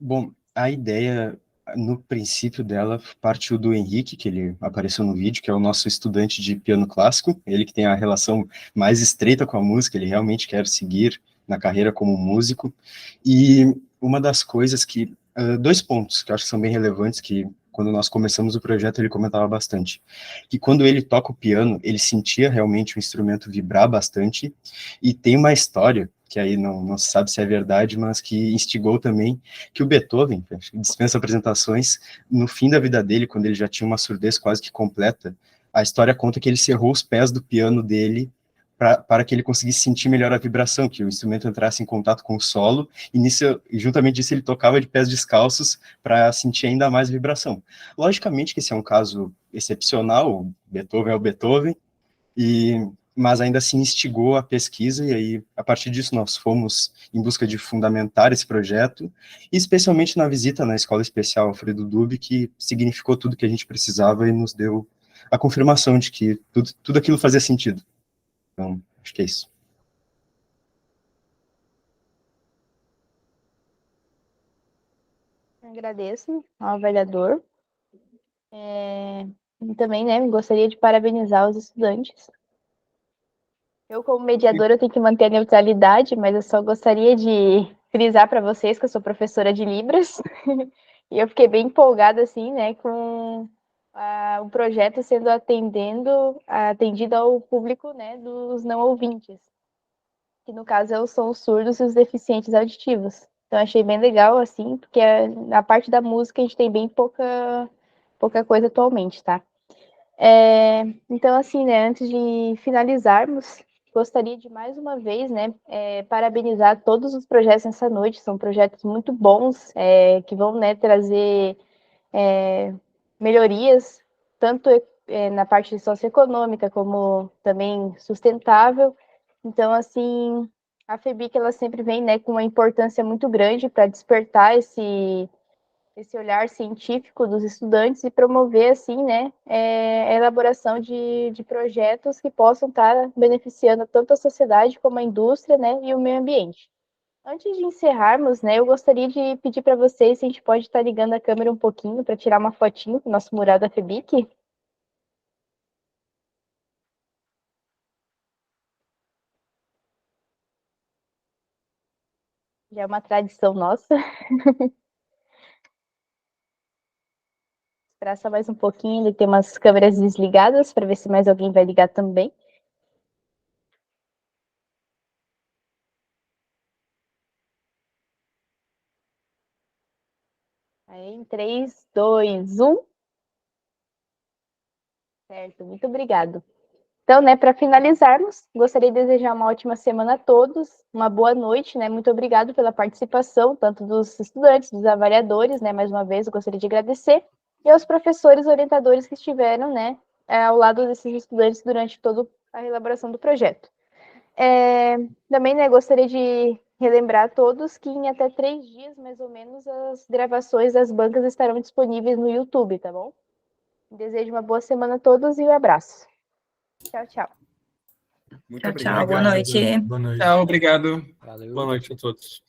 Bom, a ideia, no princípio dela, partiu do Henrique, que ele apareceu no vídeo, que é o nosso estudante de piano clássico, ele que tem a relação mais estreita com a música, ele realmente quer seguir na carreira como músico, e uma das coisas que, 2 pontos que eu acho que são bem relevantes, que quando nós começamos o projeto ele comentava bastante, que quando ele toca o piano, ele sentia realmente o instrumento vibrar bastante, e tem uma história, que aí não se sabe se é verdade, mas que instigou também, que o Beethoven, que dispensa apresentações, no fim da vida dele, quando ele já tinha uma surdez quase que completa, a história conta que ele cerrou os pés do piano dele para que ele conseguisse sentir melhor a vibração, que o instrumento entrasse em contato com o solo, e juntamente disso ele tocava de pés descalços para sentir ainda mais a vibração. Logicamente que esse é um caso excepcional, o Beethoven é o Beethoven, mas ainda assim instigou a pesquisa, e aí, a partir disso, nós fomos em busca de fundamentar esse projeto, especialmente na visita na Escola Especial Alfredo Dube, que significou tudo que a gente precisava e nos deu a confirmação de que tudo aquilo fazia sentido. Então, acho que é isso. Agradeço ao avaliador. E também, né, gostaria de parabenizar os estudantes. Eu, como mediadora, tenho que manter a neutralidade, mas eu só gostaria de frisar para vocês que eu sou professora de Libras, e eu fiquei bem empolgada, assim, né, com o projeto sendo atendido ao público, né, dos não ouvintes, que no caso são os surdos e os deficientes auditivos. Então, achei bem legal, assim, porque na parte da música a gente tem bem pouca coisa atualmente, tá? Então, assim, né, antes de finalizarmos, gostaria de mais uma vez, né, parabenizar todos os projetos nessa noite. São projetos muito bons, que vão, né, trazer melhorias, tanto na parte socioeconômica como também sustentável. Então, assim, a FEBIC, ela sempre vem, né, com uma importância muito grande para despertar esse olhar científico dos estudantes e promover, assim, né, a elaboração de projetos que possam estar beneficiando tanto a sociedade como a indústria, né, e o meio ambiente. Antes de encerrarmos, né, eu gostaria de pedir para vocês se a gente pode estar ligando a câmera um pouquinho para tirar uma fotinho com o nosso mural da FEBIC. Já é uma tradição nossa. Esperar só mais um pouquinho, ele tem umas câmeras desligadas para ver se mais alguém vai ligar também. Aí, em 3, 2, 1. Certo, muito obrigado. Então, né, para finalizarmos, gostaria de desejar uma ótima semana a todos, uma boa noite, né, muito obrigado pela participação, tanto dos estudantes, dos avaliadores, né, mais uma vez eu gostaria de agradecer, e aos professores orientadores que estiveram, né, ao lado desses estudantes durante toda a elaboração do projeto. Também, né, gostaria de relembrar a todos que em até 3 dias, mais ou menos, as gravações das bancas estarão disponíveis no YouTube, tá bom? Desejo uma boa semana a todos e um abraço. Tchau, tchau. Muito Tchau, obrigado. tchau. Boa noite. Boa noite. Tchau, obrigado. Valeu. Boa noite a todos.